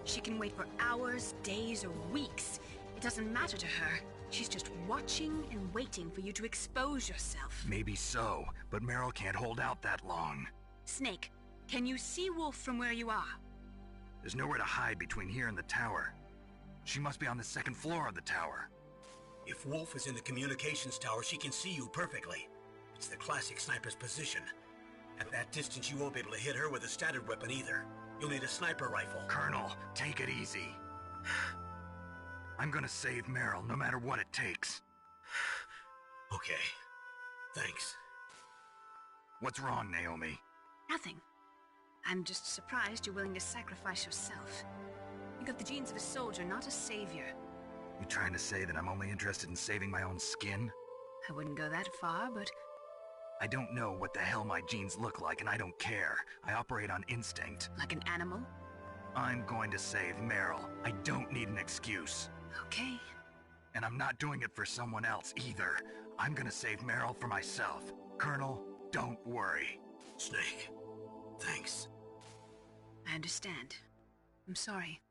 She can wait for hours, days, or weeks. It doesn't matter to her. She's just watching and waiting for you to expose yourself. Maybe so, but Meryl can't hold out that long. Snake, can you see Wolf from where you are? There's nowhere to hide between here and the tower. She must be on the second floor of the tower. If Wolf is in the communications tower, she can see you perfectly. It's the classic sniper's position. At that distance, you won't be able to hit her with a standard weapon either. You'll need a sniper rifle. Colonel, take it easy. I'm gonna save Meryl, no matter what it takes. Okay. Thanks. What's wrong, Naomi? Nothing. I'm just surprised you're willing to sacrifice yourself. You got the genes of a soldier, not a savior. You trying to say that I'm only interested in saving my own skin? I wouldn't go that far, but... I don't know what the hell my genes look like, and I don't care. I operate on instinct. Like an animal? I'm going to save Meryl. I don't need an excuse. Okay. And I'm not doing it for someone else, either. I'm gonna save Meryl for myself. Colonel, don't worry. Snake, thanks. I understand. I'm sorry.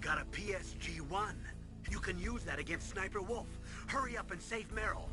got a PSG-1. You can use that against Sniper Wolf. Hurry up and save Meryl.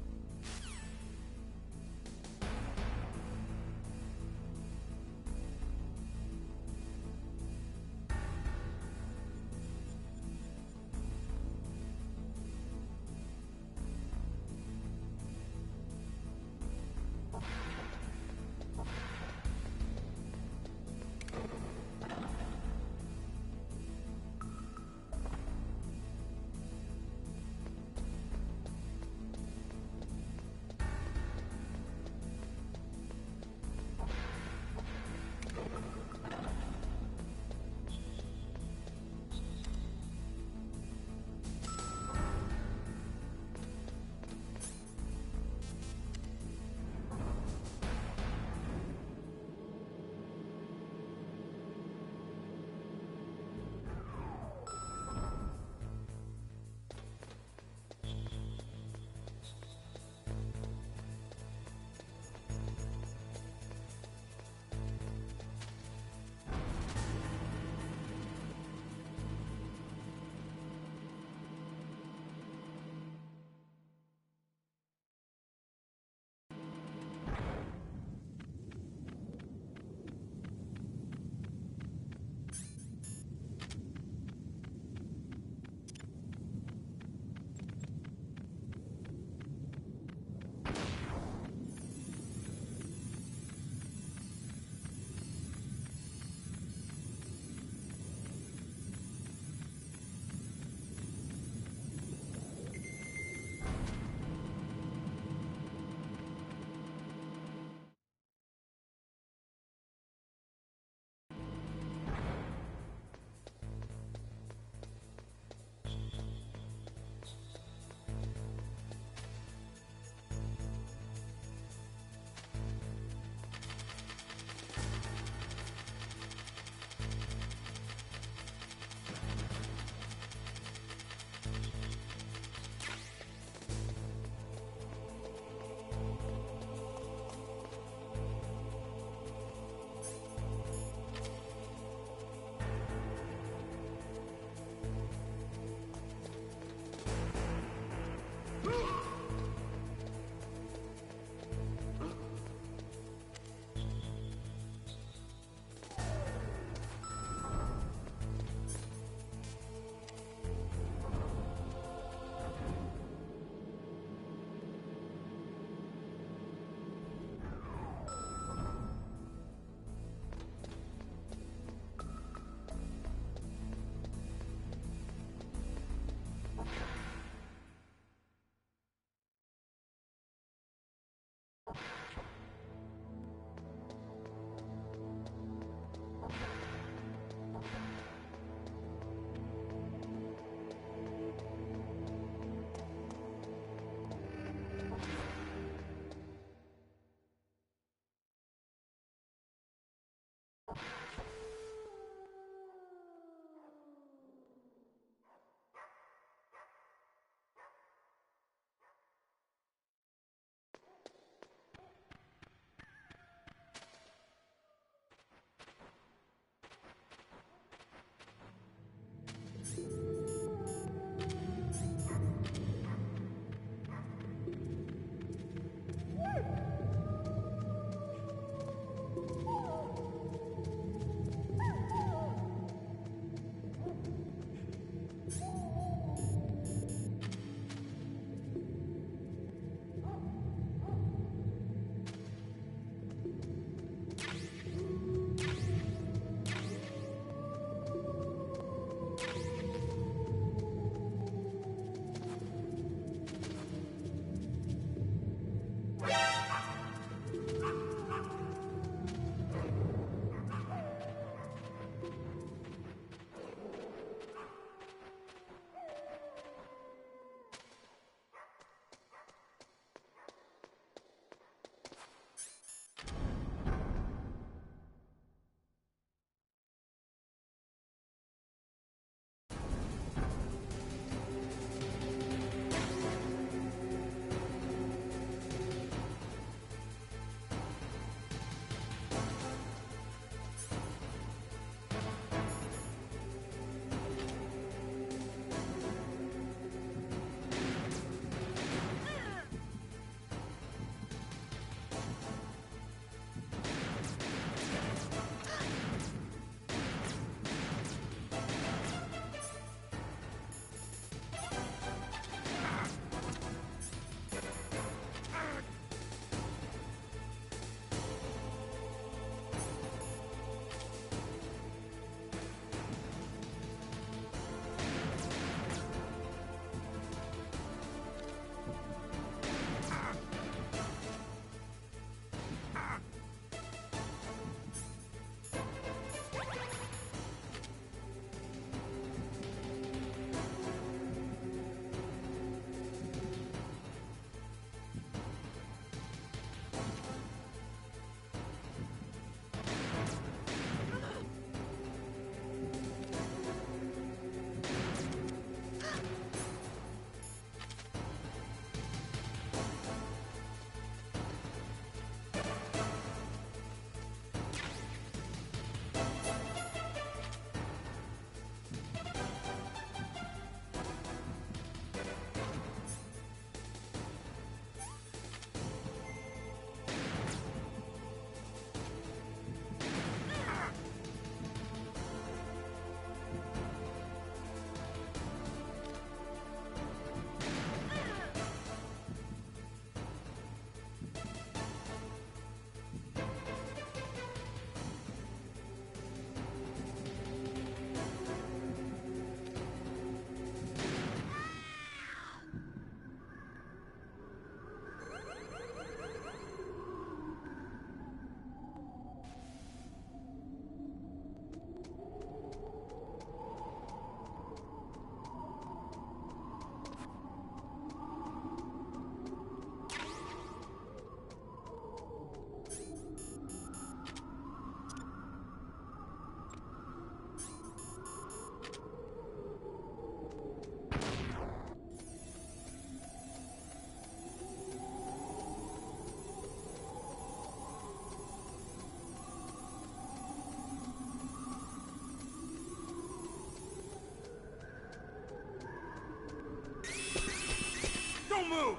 move!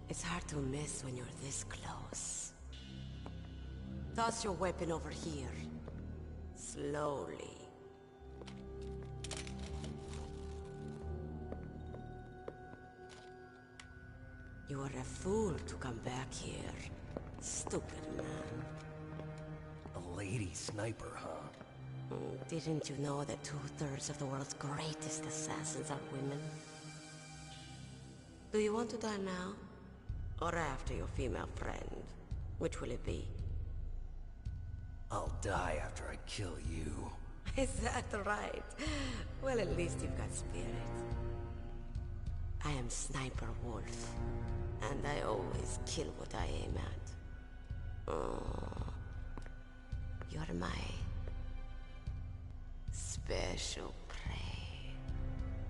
It's hard to miss when you're this close. Toss your weapon over here. Slowly. You are a fool to come back here. Stupid man. A lady sniper, huh? Didn't you know that 2/3 of the world's greatest assassins are women? Do you want to die now? Or after your female friend? Which will it be? I'll die after I kill you. Is that right? Well, at least you've got spirit. I am Sniper Wolf, and I always kill what I aim at. Oh, you're my special prey.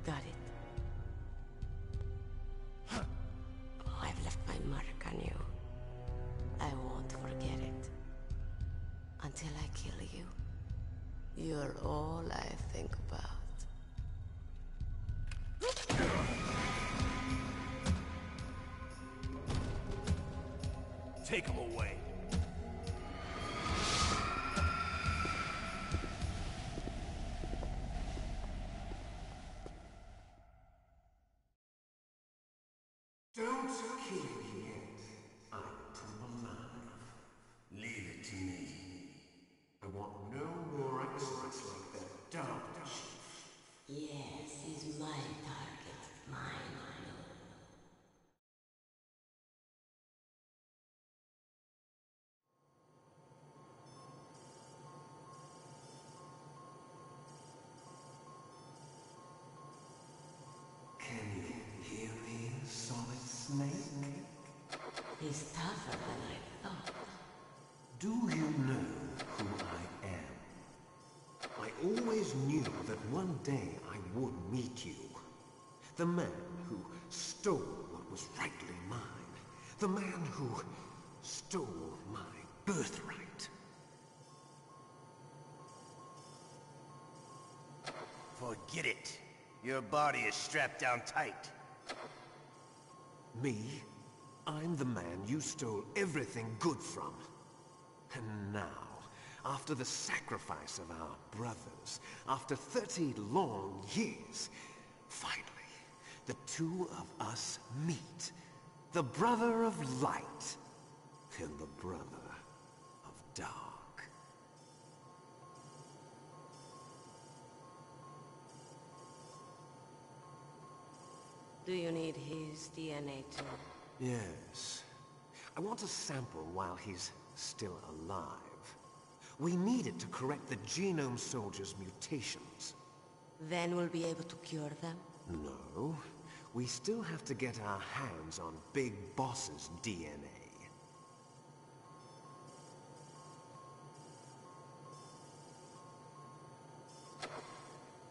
Got it? I've left my mark on you. I won't forget it. Until I kill you. You're all I think about. Take him away. Don't kill me yet. I'm too alive. Leave it to me. I want no more experts like that dumb chief. Yes, he's my target. Mine. Can you hear me, Solid Snake? He's tougher than I thought. Do you know who I am? I always knew that one day I would meet you. The man who stole what was rightly mine. The man who stole my birthright. Forget it. Your body is strapped down tight. Me? I'm the man you stole everything good from. And now, after the sacrifice of our brothers, after 30 long years, finally, the two of us meet. The brother of light and the brother of dark. Do you need his DNA too? Yes. I want a sample while he's still alive. We need it to correct the Genome Soldier's mutations. Then we'll be able to cure them? No. We still have to get our hands on Big Boss's DNA.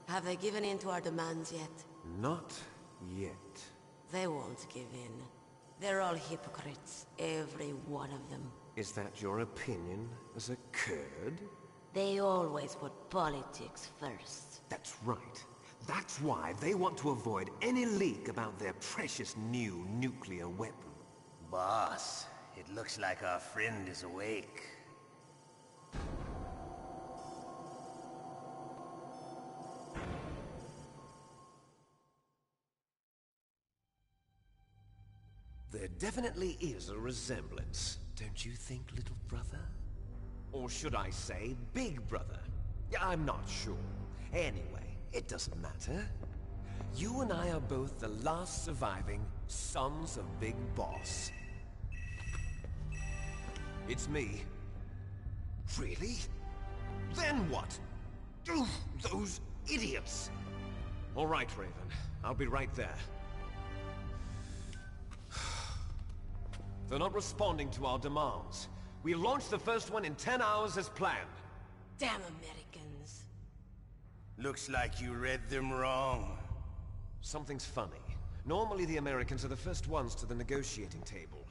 Have they given in to our demands yet? Not yet. They won't give in. They're all hypocrites, every one of them. Is that your opinion as a Kurd? They always put politics first. That's right. That's why they want to avoid any leak about their precious new nuclear weapon. Boss, it looks like our friend is awake. There definitely is a resemblance, don't you think, little brother? Or should I say, big brother? I'm not sure. Anyway, it doesn't matter. You and I are both the last surviving sons of Big Boss. It's me. Really? Then what? Oof, those idiots! All right, Raven. I'll be right there. They're not responding to our demands. We launched the first one in 10 hours as planned. Damn Americans. Looks like you read them wrong. Something's funny. Normally the Americans are the first ones to the negotiating table.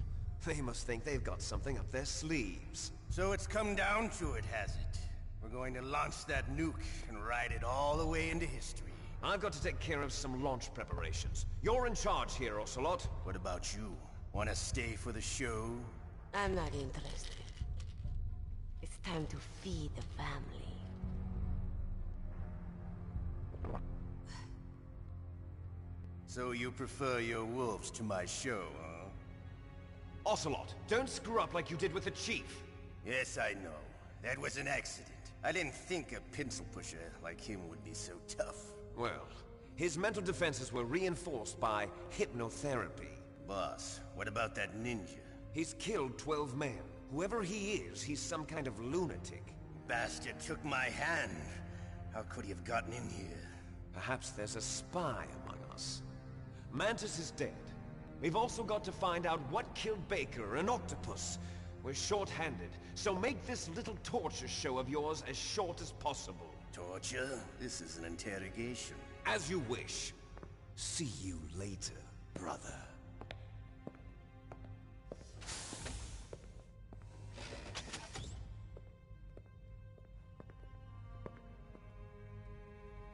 They must think they've got something up their sleeves. So it's come down to it, has it? We're going to launch that nuke and ride it all the way into history. I've got to take care of some launch preparations. You're in charge here, Ocelot. What about you? Want to stay for the show? I'm not interested. It's time to feed the family. So you prefer your wolves to my show, huh? Ocelot, don't screw up like you did with the Chief. Yes, I know. That was an accident. I didn't think a pencil pusher like him would be so tough. Well, his mental defenses were reinforced by hypnotherapy. Boss, what about that ninja? He's killed 12 men. Whoever he is, he's some kind of lunatic. Bastard took my hand. How could he have gotten in here? Perhaps there's a spy among us. Mantis is dead. We've also got to find out what killed Baker, an octopus. We're short-handed, so make this little torture show of yours as short as possible. Torture? This is an interrogation. As you wish. See you later, brother.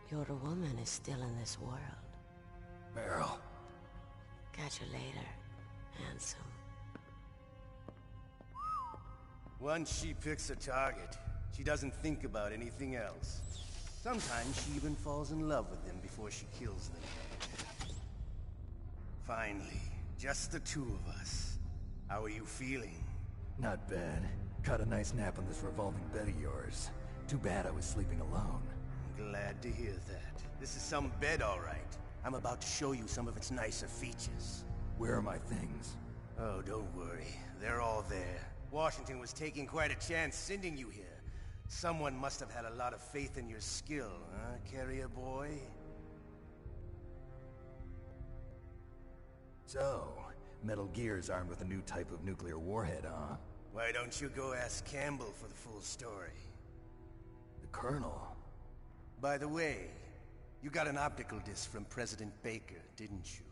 Your woman is still in this world. Meryl. Catch you later, handsome. Once she picks a target, she doesn't think about anything else. Sometimes she even falls in love with them before she kills them. Finally, just the two of us. How are you feeling? Not bad. Caught a nice nap on this revolving bed of yours. Too bad I was sleeping alone. I'm glad to hear that. This is some bed, all right. I'm about to show you some of its nicer features. Where are my things? Oh, don't worry. They're all there. Washington was taking quite a chance sending you here. Someone must have had a lot of faith in your skill, huh, carrier boy? So, Metal Gear's armed with a new type of nuclear warhead, huh? Why don't you go ask Campbell for the full story? The Colonel? By the way, you got an optical disc from President Baker, didn't you?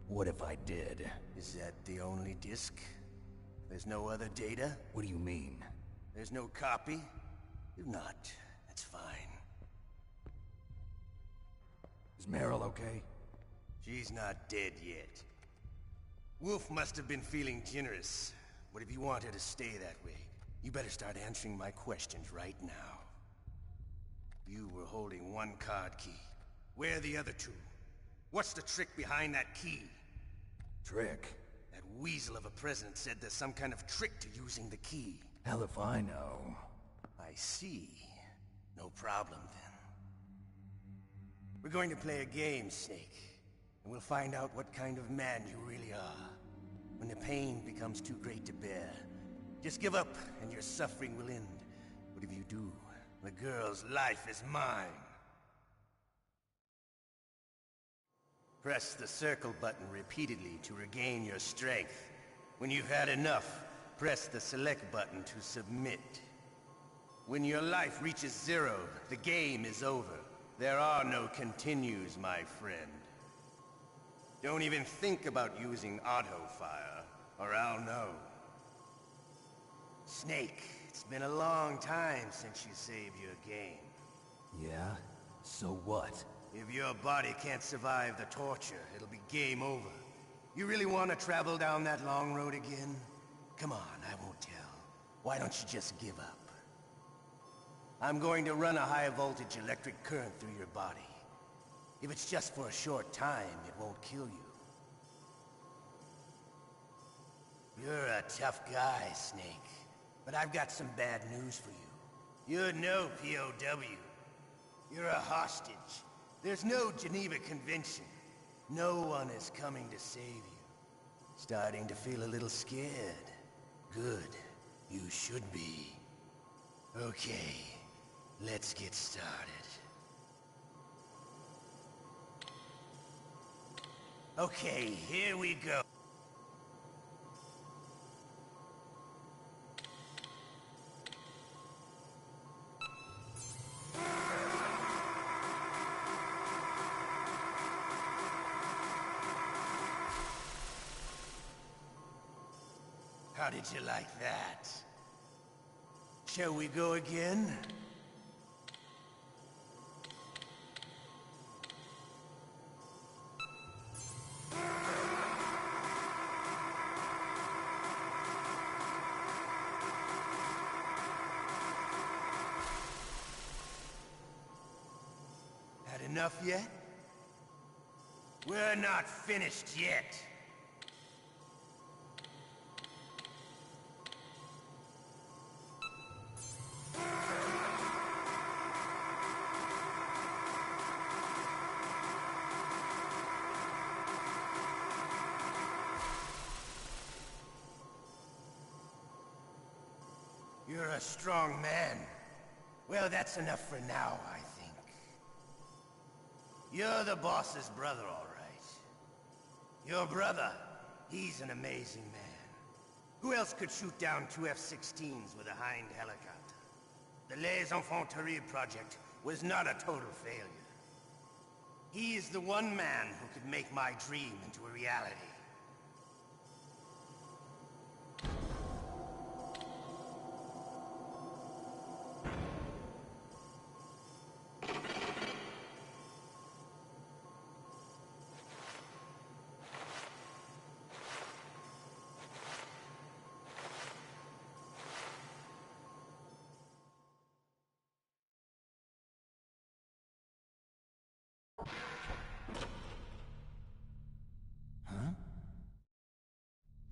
What if I did? Is that the only disc? There's no other data? What do you mean? There's no copy? If not, that's fine. Is Meryl okay? She's not dead yet. Wolf must have been feeling generous. But if you want her to stay that way, you better start answering my questions right now. You were holding one card key. Where are the other two? What's the trick behind that key? Trick? That weasel of a president said there's some kind of trick to using the key. Hell if I know. I see. No problem, then. We're going to play a game, Snake. And we'll find out what kind of man you really are. When the pain becomes too great to bear, just give up and your suffering will end. But if you do, the girl's life is mine. Press the circle button repeatedly to regain your strength. When you've had enough, press the select button to submit. When your life reaches 0, the game is over. There are no continues, my friend. Don't even think about using auto-fire, or I'll know. Snake, it's been a long time since you saved your game. Yeah? So what? If your body can't survive the torture, it'll be game over. You really want to travel down that long road again? Come on, I won't tell. Why don't you just give up? I'm going to run a high-voltage electric current through your body. If it's just for a short time, it won't kill you. You're a tough guy, Snake. But I've got some bad news for you. You're no POW. You're a hostage. There's no Geneva Convention. No one is coming to save you. Starting to feel a little scared. Good. You should be. Okay. Let's get started. Okay, here we go. How did you like that? Shall we go again? Enough yet? We're not finished yet. You're a strong man. Well, that's enough for now, I think. You're the boss's brother, all right. Your brother, he's an amazing man. Who else could shoot down two F-16s with a Hind helicopter? The Les Infanteries project was not a total failure. He is the one man who could make my dream into a reality.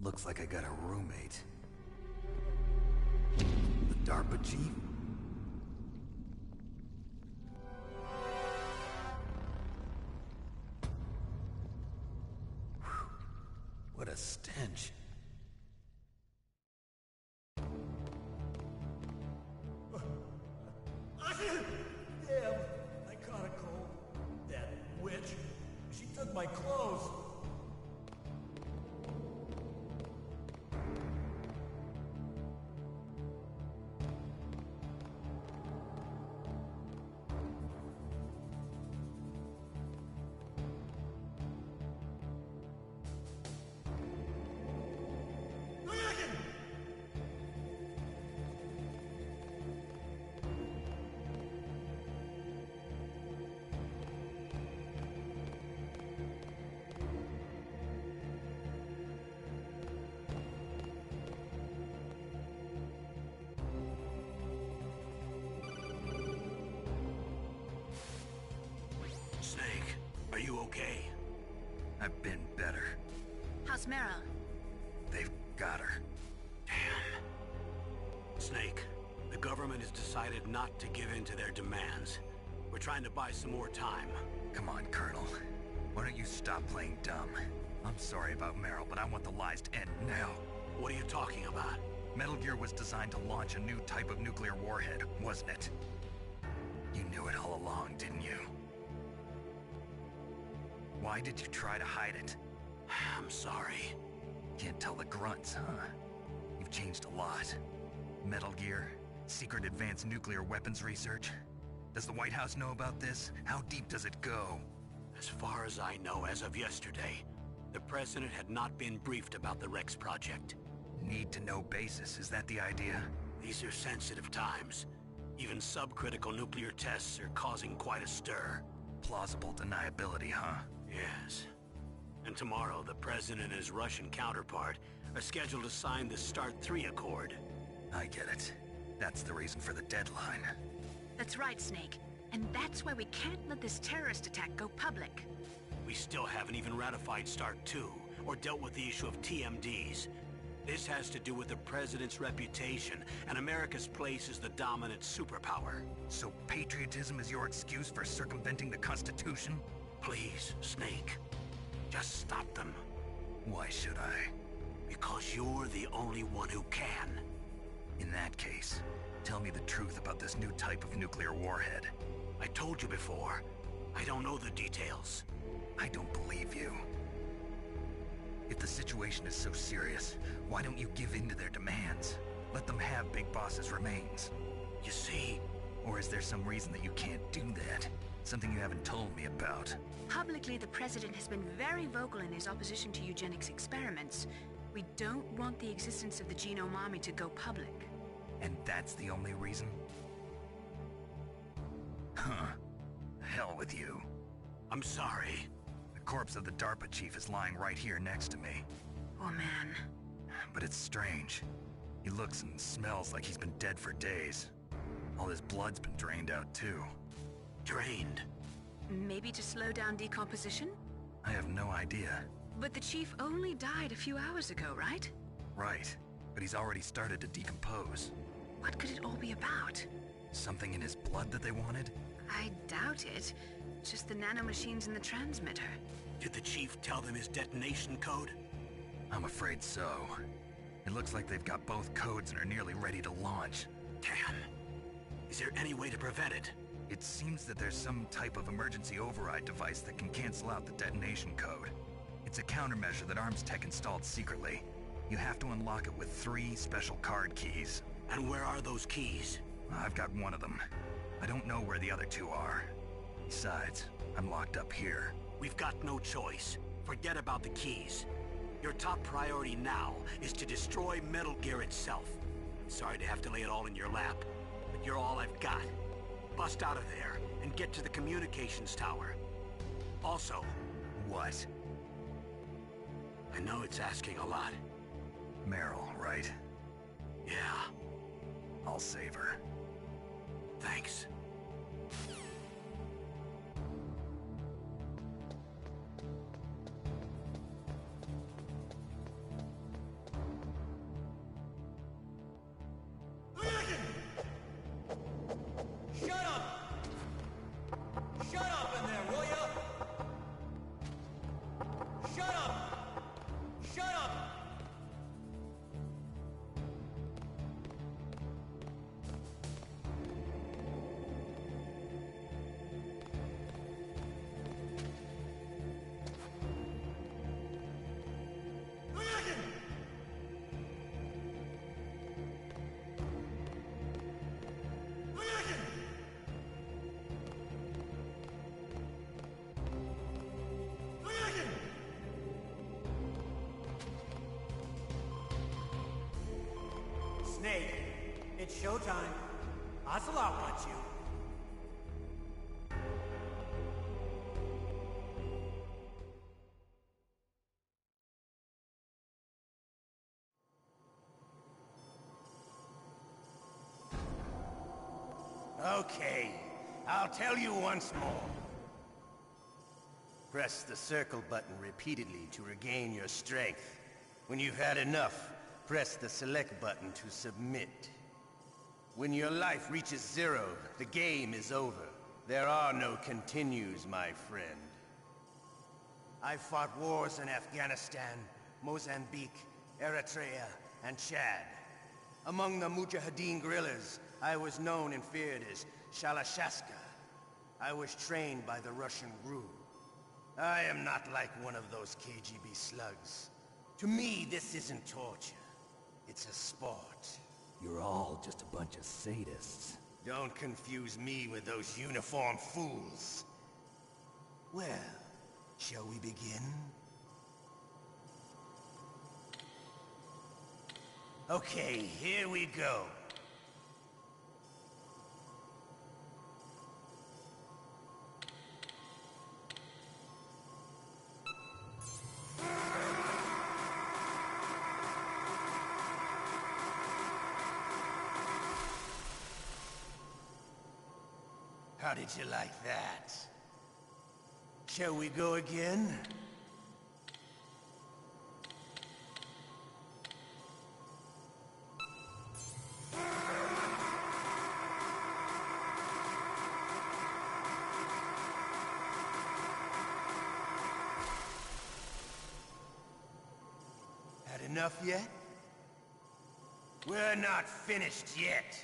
Looks like I got a roommate. The DARPA chief? Whew. What a stench. Damn, I caught a cold. That witch. She took my clothes. Snake, are you okay? I've been better. How's Meryl? They've got her. Damn. Snake, the government has decided not to give in to their demands. We're trying to buy some more time. Come on, Colonel. Why don't you stop playing dumb? I'm sorry about Meryl, but I want the lies to end now. What are you talking about? Metal Gear was designed to launch a new type of nuclear warhead, wasn't it? You knew it all along, didn't you? Why did you try to hide it? I'm sorry. Can't tell the grunts, huh? You've changed a lot. Metal Gear, secret advanced nuclear weapons research. Does the White House know about this? How deep does it go? As far as I know, as of yesterday, the President had not been briefed about the Rex project. Need-to-know basis, is that the idea? These are sensitive times. Even subcritical nuclear tests are causing quite a stir. Plausible deniability, huh? Yes. And tomorrow, the President and his Russian counterpart are scheduled to sign the START 3 Accord. I get it. That's the reason for the deadline. That's right, Snake. And that's why we can't let this terrorist attack go public. We still haven't even ratified START 2, or dealt with the issue of TMDs. This has to do with the President's reputation, and America's place as the dominant superpower. So patriotism is your excuse for circumventing the Constitution? Please, Snake. Just stop them. Why should I? Because you're the only one who can. In that case, tell me the truth about this new type of nuclear warhead. I told you before. I don't know the details. I don't believe you. If the situation is so serious, why don't you give in to their demands? Let them have Big Boss's remains. You see? Or is there some reason that you can't do that? Something you haven't told me about? Publicly, the President has been very vocal in his opposition to eugenics experiments. We don't want the existence of the Genome Army to go public. And that's the only reason? Huh. Hell with you. I'm sorry. The corpse of the DARPA chief is lying right here next to me. Oh, man. But it's strange. He looks and smells like he's been dead for days. All his blood's been drained out, too. Drained? Maybe to slow down decomposition? I have no idea. But the Chief only died a few hours ago, right? Right, but he's already started to decompose. What could it all be about? Something in his blood that they wanted? I doubt it. Just the nanomachines in the transmitter. Did the Chief tell them his detonation code? I'm afraid so. It looks like they've got both codes and are nearly ready to launch. Damn. Is there any way to prevent it? It seems that there's some type of emergency override device that can cancel out the detonation code. It's a countermeasure that Arms Tech installed secretly. You have to unlock it with 3 special card keys. And where are those keys? I've got one of them. I don't know where the other 2 are. Besides, I'm locked up here. We've got no choice. Forget about the keys. Your top priority now is to destroy Metal Gear itself. Sorry to have to lay it all in your lap, but you're all I've got. Bust out of there and get to the communications tower. Also... What? I know it's asking a lot. Meryl, right? Yeah. I'll save her. Thanks. Snake, it's showtime. Ocelot wants you. Okay, I'll tell you once more. Press the circle button repeatedly to regain your strength. When you've had enough, press the select button to submit. When your life reaches 0, the game is over. There are no continues, my friend. I've fought wars in Afghanistan, Mozambique, Eritrea, and Chad. Among the Mujahideen guerrillas, I was known and feared as Shalashaska. I was trained by the Russian GRU. I am not like one of those KGB slugs. To me, this isn't torture. It's a sport. You're all just a bunch of sadists. Don't confuse me with those uniformed fools. Well, shall we begin? Okay, here we go. How did you like that? Shall we go again? Had enough yet? We're not finished yet.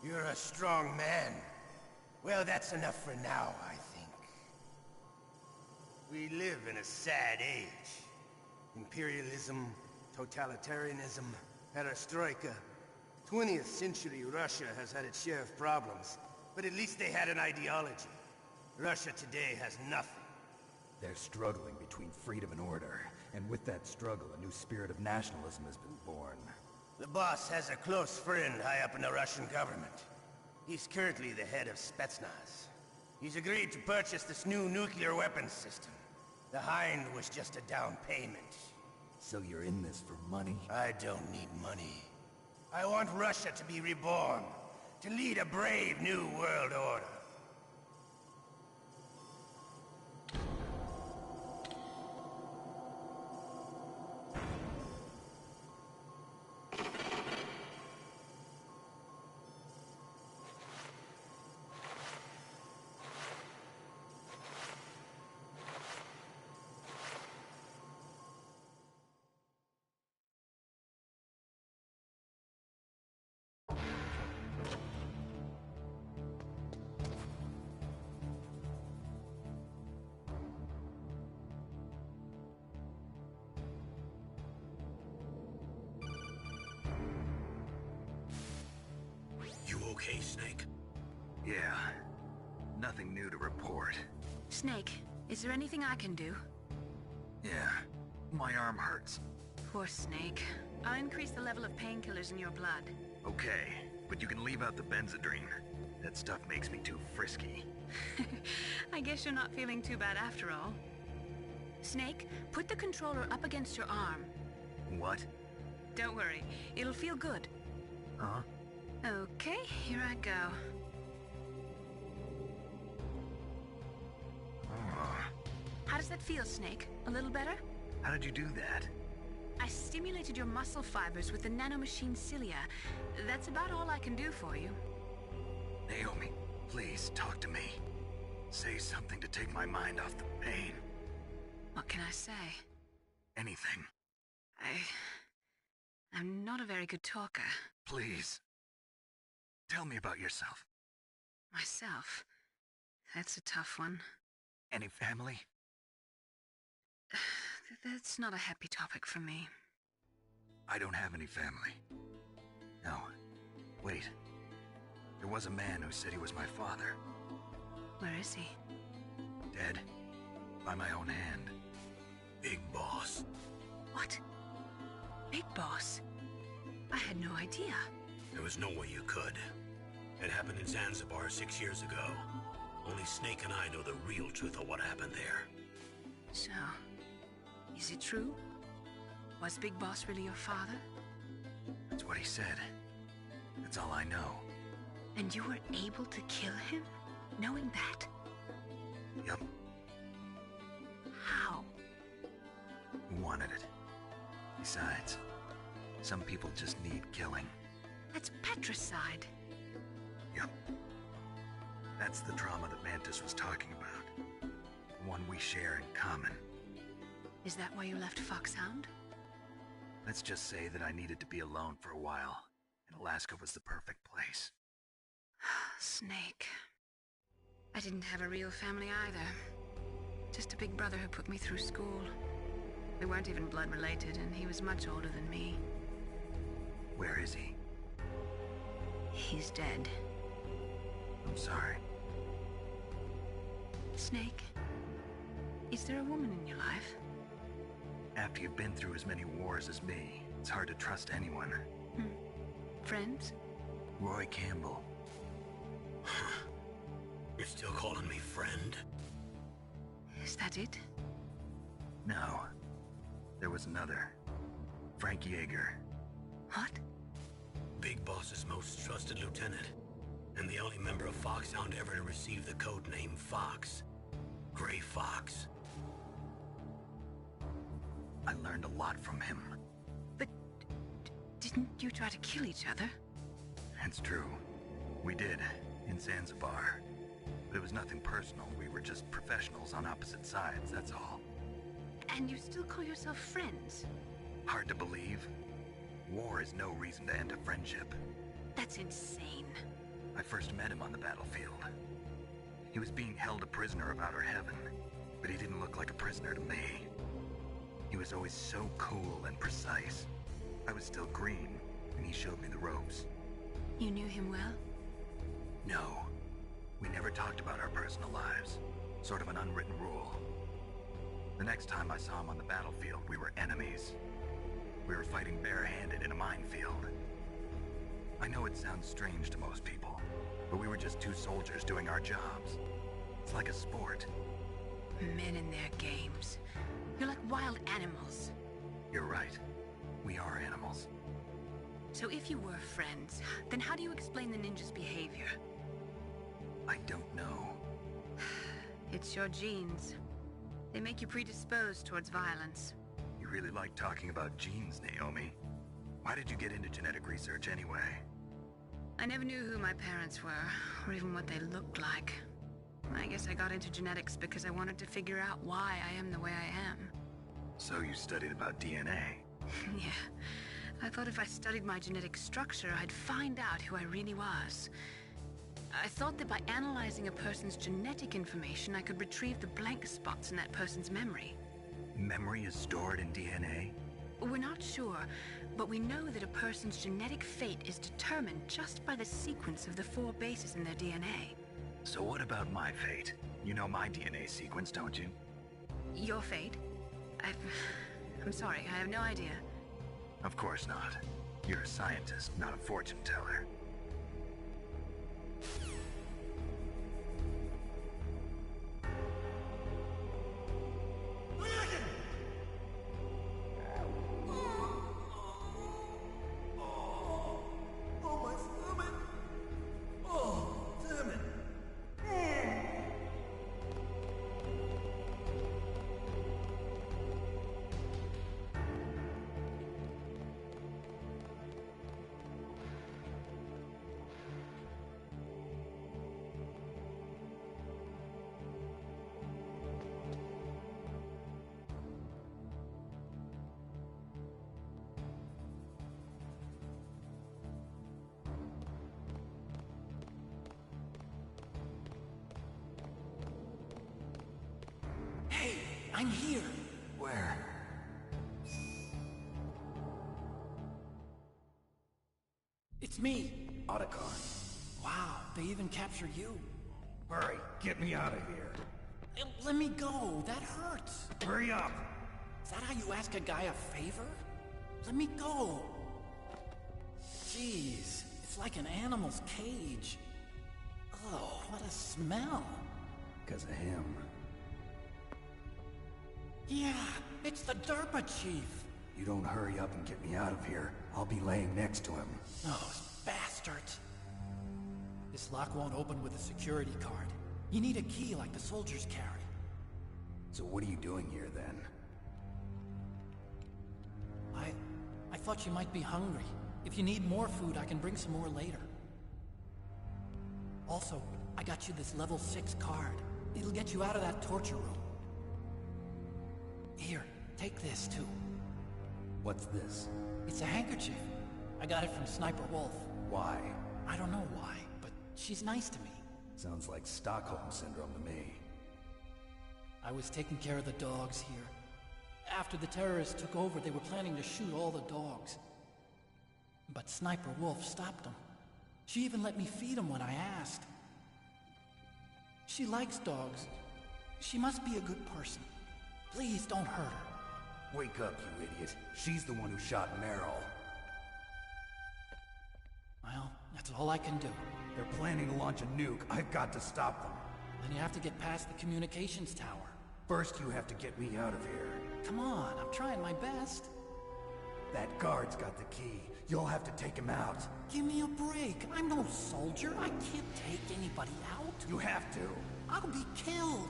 You're a strong man. Well, that's enough for now, I think. We live in a sad age. Imperialism, totalitarianism, perestroika. 20th century Russia has had its share of problems, but at least they had an ideology. Russia today has nothing. They're struggling between freedom and order, and with that struggle, a new spirit of nationalism has been born. The boss has a close friend high up in the Russian government. He's currently the head of Spetsnaz. He's agreed to purchase this new nuclear weapons system. The Hind was just a down payment. So you're in this for money? I don't need money. I want Russia to be reborn, to lead a brave new world order. Okay, Snake? Yeah. Nothing new to report. Snake, is there anything I can do? Yeah. My arm hurts. Poor Snake. I'll increase the level of painkillers in your blood. Okay, but you can leave out the Benzedrine. That stuff makes me too frisky. I guess you're not feeling too bad after all. Snake, put the controller up against your arm. What? Don't worry, it'll feel good. Huh? Okay, here I go. How does that feel, Snake? A little better? How did you do that? I stimulated your muscle fibers with the nanomachine cilia. That's about all I can do for you. Naomi, please talk to me. Say something to take my mind off the pain. What can I say? Anything. I'm not a very good talker. Please. Tell me about yourself. Myself? That's a tough one. Any family? That's not a happy topic for me. I don't have any family. No. Wait. There was a man who said he was my father. Where is he? Dead. By my own hand. Big Boss. What? Big Boss? I had no idea. There was no way you could. It happened in Zanzibar 6 years ago. Only Snake and I know the real truth of what happened there. So, is it true? Was Big Boss really your father? That's what he said. That's all I know. And you were able to kill him, knowing that? Yup. How? He wanted it. Besides, some people just need killing. That's patricide. Yep. That's the trauma that Mantis was talking about. One we share in common. Is that why you left Foxhound? Let's just say that I needed to be alone for a while, and Alaska was the perfect place. Snake. I didn't have a real family either. Just a big brother who put me through school. We weren't even blood related, and he was much older than me. Where is he? He's dead. I'm sorry. Snake, is there a woman in your life? After you've been through as many wars as me, it's hard to trust anyone. Friends? Roy Campbell. You're still calling me friend? Is that it? No. There was another. Frank Yeager. What? Big Boss's most trusted lieutenant. And the only member of Foxhound ever to receive the code name Fox. Gray Fox. I learned a lot from him. But didn't you try to kill each other? It's true. We did, in Zanzibar. But it was nothing personal. We were just professionals on opposite sides, that's all. And you still call yourself friends? Hard to believe. War is no reason to end a friendship. That's insane. I first met him on the battlefield. He was being held a prisoner of outer heaven, but he didn't look like a prisoner to me. He was always so cool and precise. I was still green, and he showed me the ropes. You knew him well? No. We never talked about our personal lives. Sort of an unwritten rule. The next time I saw him on the battlefield, we were enemies. We were fighting barehanded in a minefield. I know it sounds strange to most people, but we were just two soldiers doing our jobs. It's like a sport. Men in their games. You're like wild animals. You're right. We are animals. So if you were friends, then how do you explain the ninjas' behavior? I don't know. It's your genes. They make you predisposed towards violence. You really like talking about genes, Naomi. Why did you get into genetic research anyway? I never knew who my parents were, or even what they looked like. I guess I got into genetics because I wanted to figure out why I am the way I am. So you studied about DNA? Yeah. I thought if I studied my genetic structure, I'd find out who I really was. I thought that by analyzing a person's genetic information, I could retrieve the blank spots in that person's memory. Memory is stored in DNA? We're not sure, but we know that a person's genetic fate is determined just by the sequence of the 4 bases in their DNA. So what about my fate? You know my DNA sequence, don't you? Your fate? I'm sorry, I have no idea. Of course not. You're a scientist, not a fortune teller. I'm here. Where? It's me. Otacon. Wow, they even captured you. Hurry, get me out of here. Let me go, that hurts. Hurry up. Is that how you ask a guy a favor? Let me go. Jeez, it's like an animal's cage. Oh, what a smell. Because of him. Yeah, it's the DERPA chief. You don't hurry up and get me out of here, I'll be laying next to him. Those bastards. This lock won't open with a security card. You need a key like the soldiers carry. So what are you doing here then? I thought you might be hungry. If you need more food, I can bring some more later. Also, I got you this level 6 card. It'll get you out of that torture room. Here, take this too. What's this? It's a handkerchief. I got it from Sniper Wolf. Why? I don't know why, but she's nice to me. Sounds like Stockholm Syndrome to me. I was taking care of the dogs here. After the terrorists took over, they were planning to shoot all the dogs. But Sniper Wolf stopped them. She even let me feed them when I asked. She likes dogs. She must be a good person. Please don't hurt her. Wake up, you idiot. She's the one who shot Meryl. Well, that's all I can do. They're planning to launch a nuke. I've got to stop them. Then you have to get past the communications tower. First, you have to get me out of here. Come on, I'm trying my best. That guard's got the key. You'll have to take him out. Give me a break. I'm no soldier. I can't take anybody out. You have to. I'll be killed.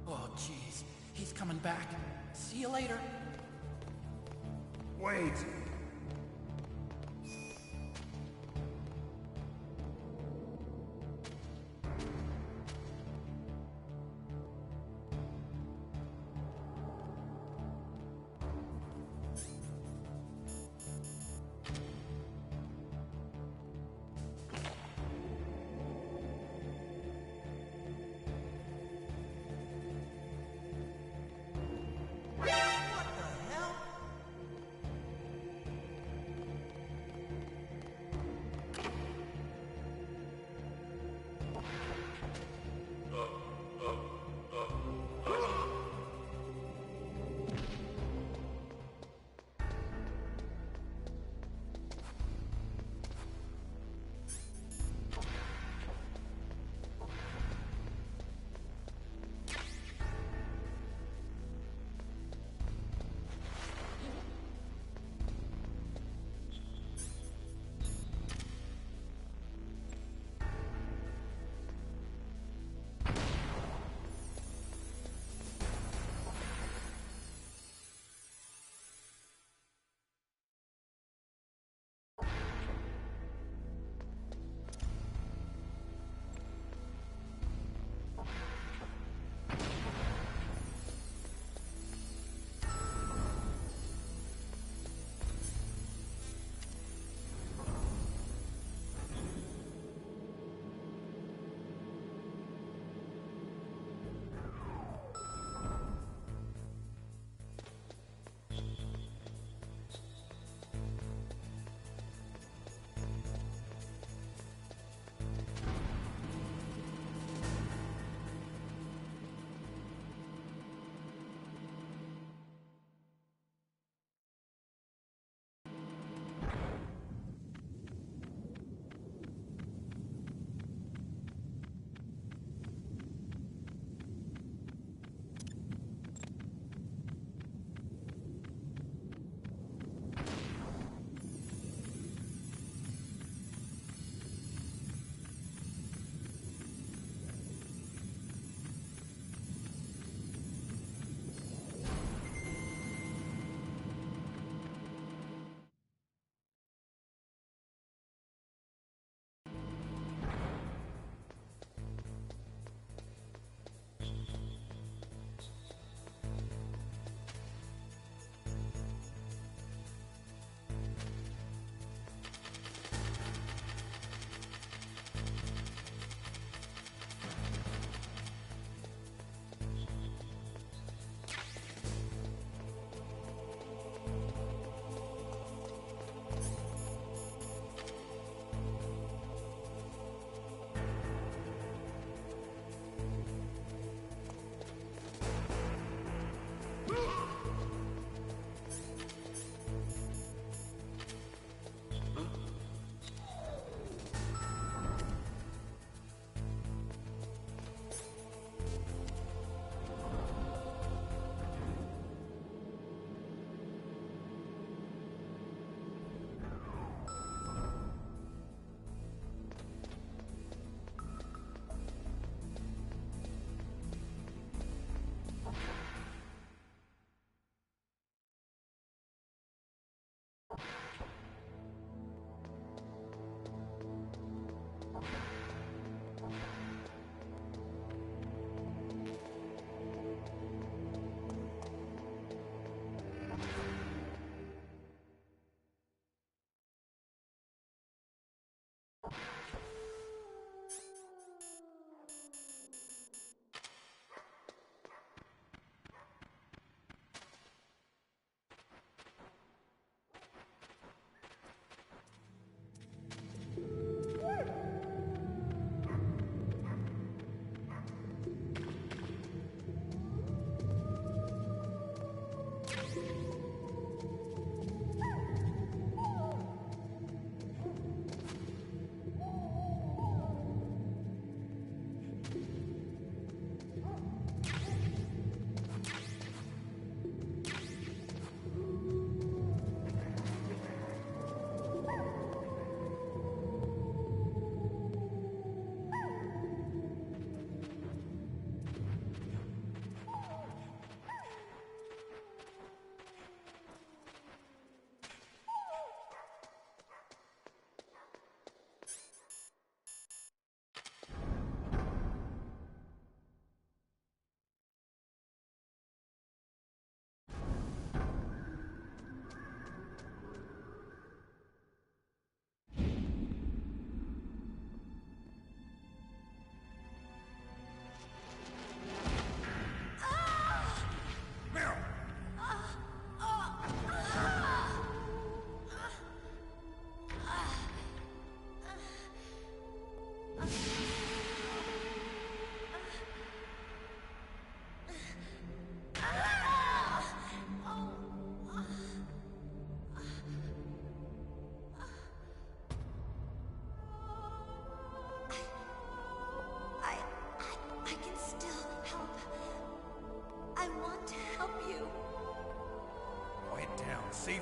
Oh, jeez. He's coming back. See you later. Wait.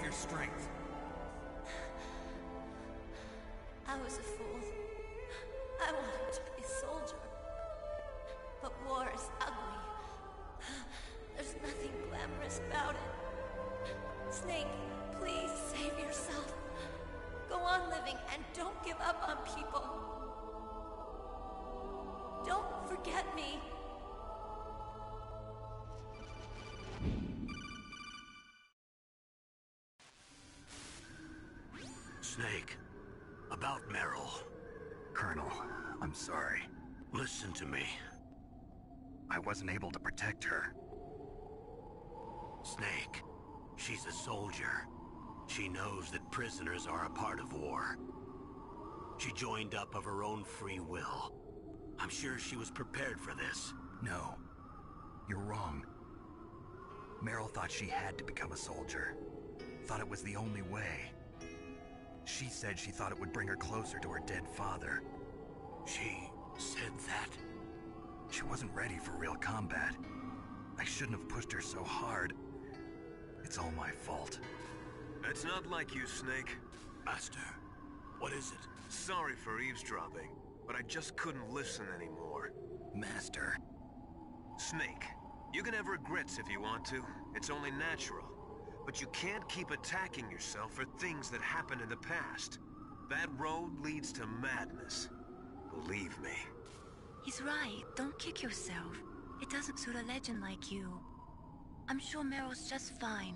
your strength. I was a fool. I wanted to be a soldier. But war is ugly. There's nothing glamorous about it. Snake, please save yourself. Go on living and don't give up on people. Don't forget me. Snake, about Meryl. Colonel, I'm sorry. Listen to me. I wasn't able to protect her. Snake, she's a soldier. She knows that prisoners are a part of war. She joined up of her own free will. I'm sure she was prepared for this. No. You're wrong. Meryl thought she had to become a soldier. Thought it was the only way. She said she thought it would bring her closer to her dead father. She said that? She wasn't ready for real combat. I shouldn't have pushed her so hard. It's all my fault. It's not like you, Snake. Master, what is it? Sorry for eavesdropping, but I just couldn't listen anymore. Master. Snake, you can have regrets if you want to. It's only natural. But you can't keep attacking yourself for things that happened in the past. That road leads to madness. Believe me. He's right. Don't kick yourself. It doesn't suit a legend like you. I'm sure Meryl's just fine.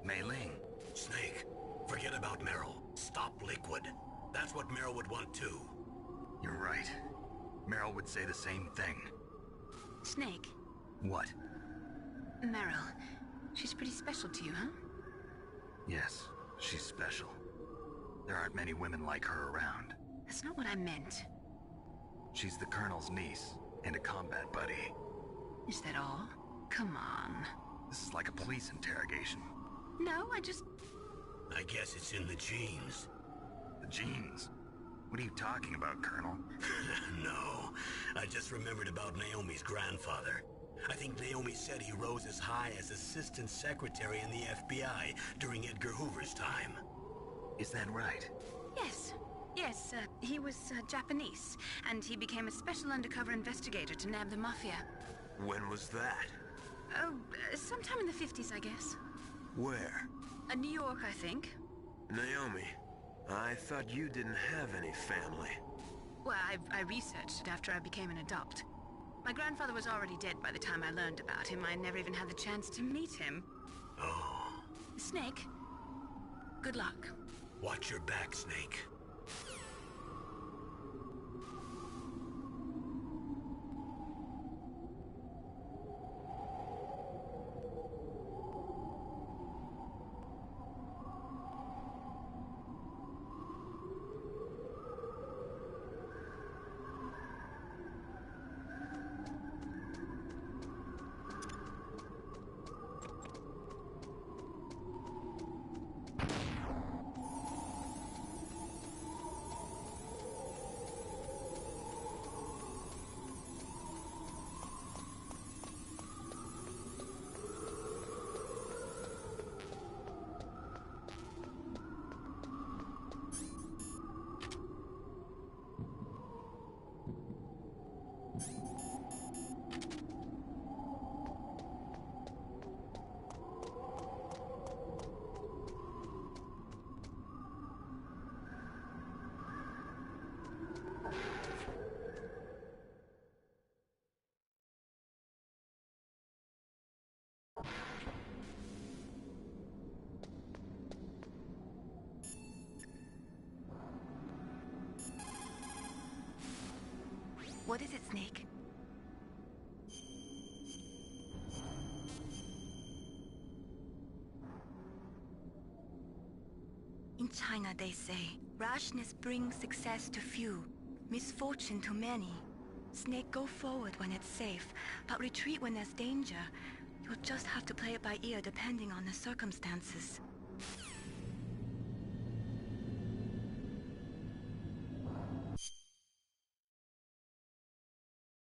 Mei Ling. Snake, forget about Meryl. Stop Liquid. That's what Meryl would want too. You're right. Meryl would say the same thing. Snake. What? Meryl. She's pretty special to you, huh? Yes, she's special. There aren't many women like her around. That's not what I meant. She's the Colonel's niece, and a combat buddy. Is that all? Come on. This is like a police interrogation. No, I guess it's in the genes. The genes? What are you talking about, Colonel? No, I just remembered about Naomi's grandfather. I think Naomi said he rose as high as assistant secretary in the FBI during Edgar Hoover's time. Is that right? Yes. Yes, he was Japanese, and he became a special undercover investigator to nab the Mafia. When was that? Oh, sometime in the 50s, I guess. Where? New York, I think. Naomi, I thought you didn't have any family. Well, I researched it after I became an adult. My grandfather was already dead by the time I learned about him. I never even had the chance to meet him. Oh. Snake, good luck. Watch your back, Snake. What is it, Snake? In China, they say, rashness brings success to few, misfortune to many. Snake, go forward when it's safe, but retreat when there's danger. You'll just have to play it by ear depending on the circumstances.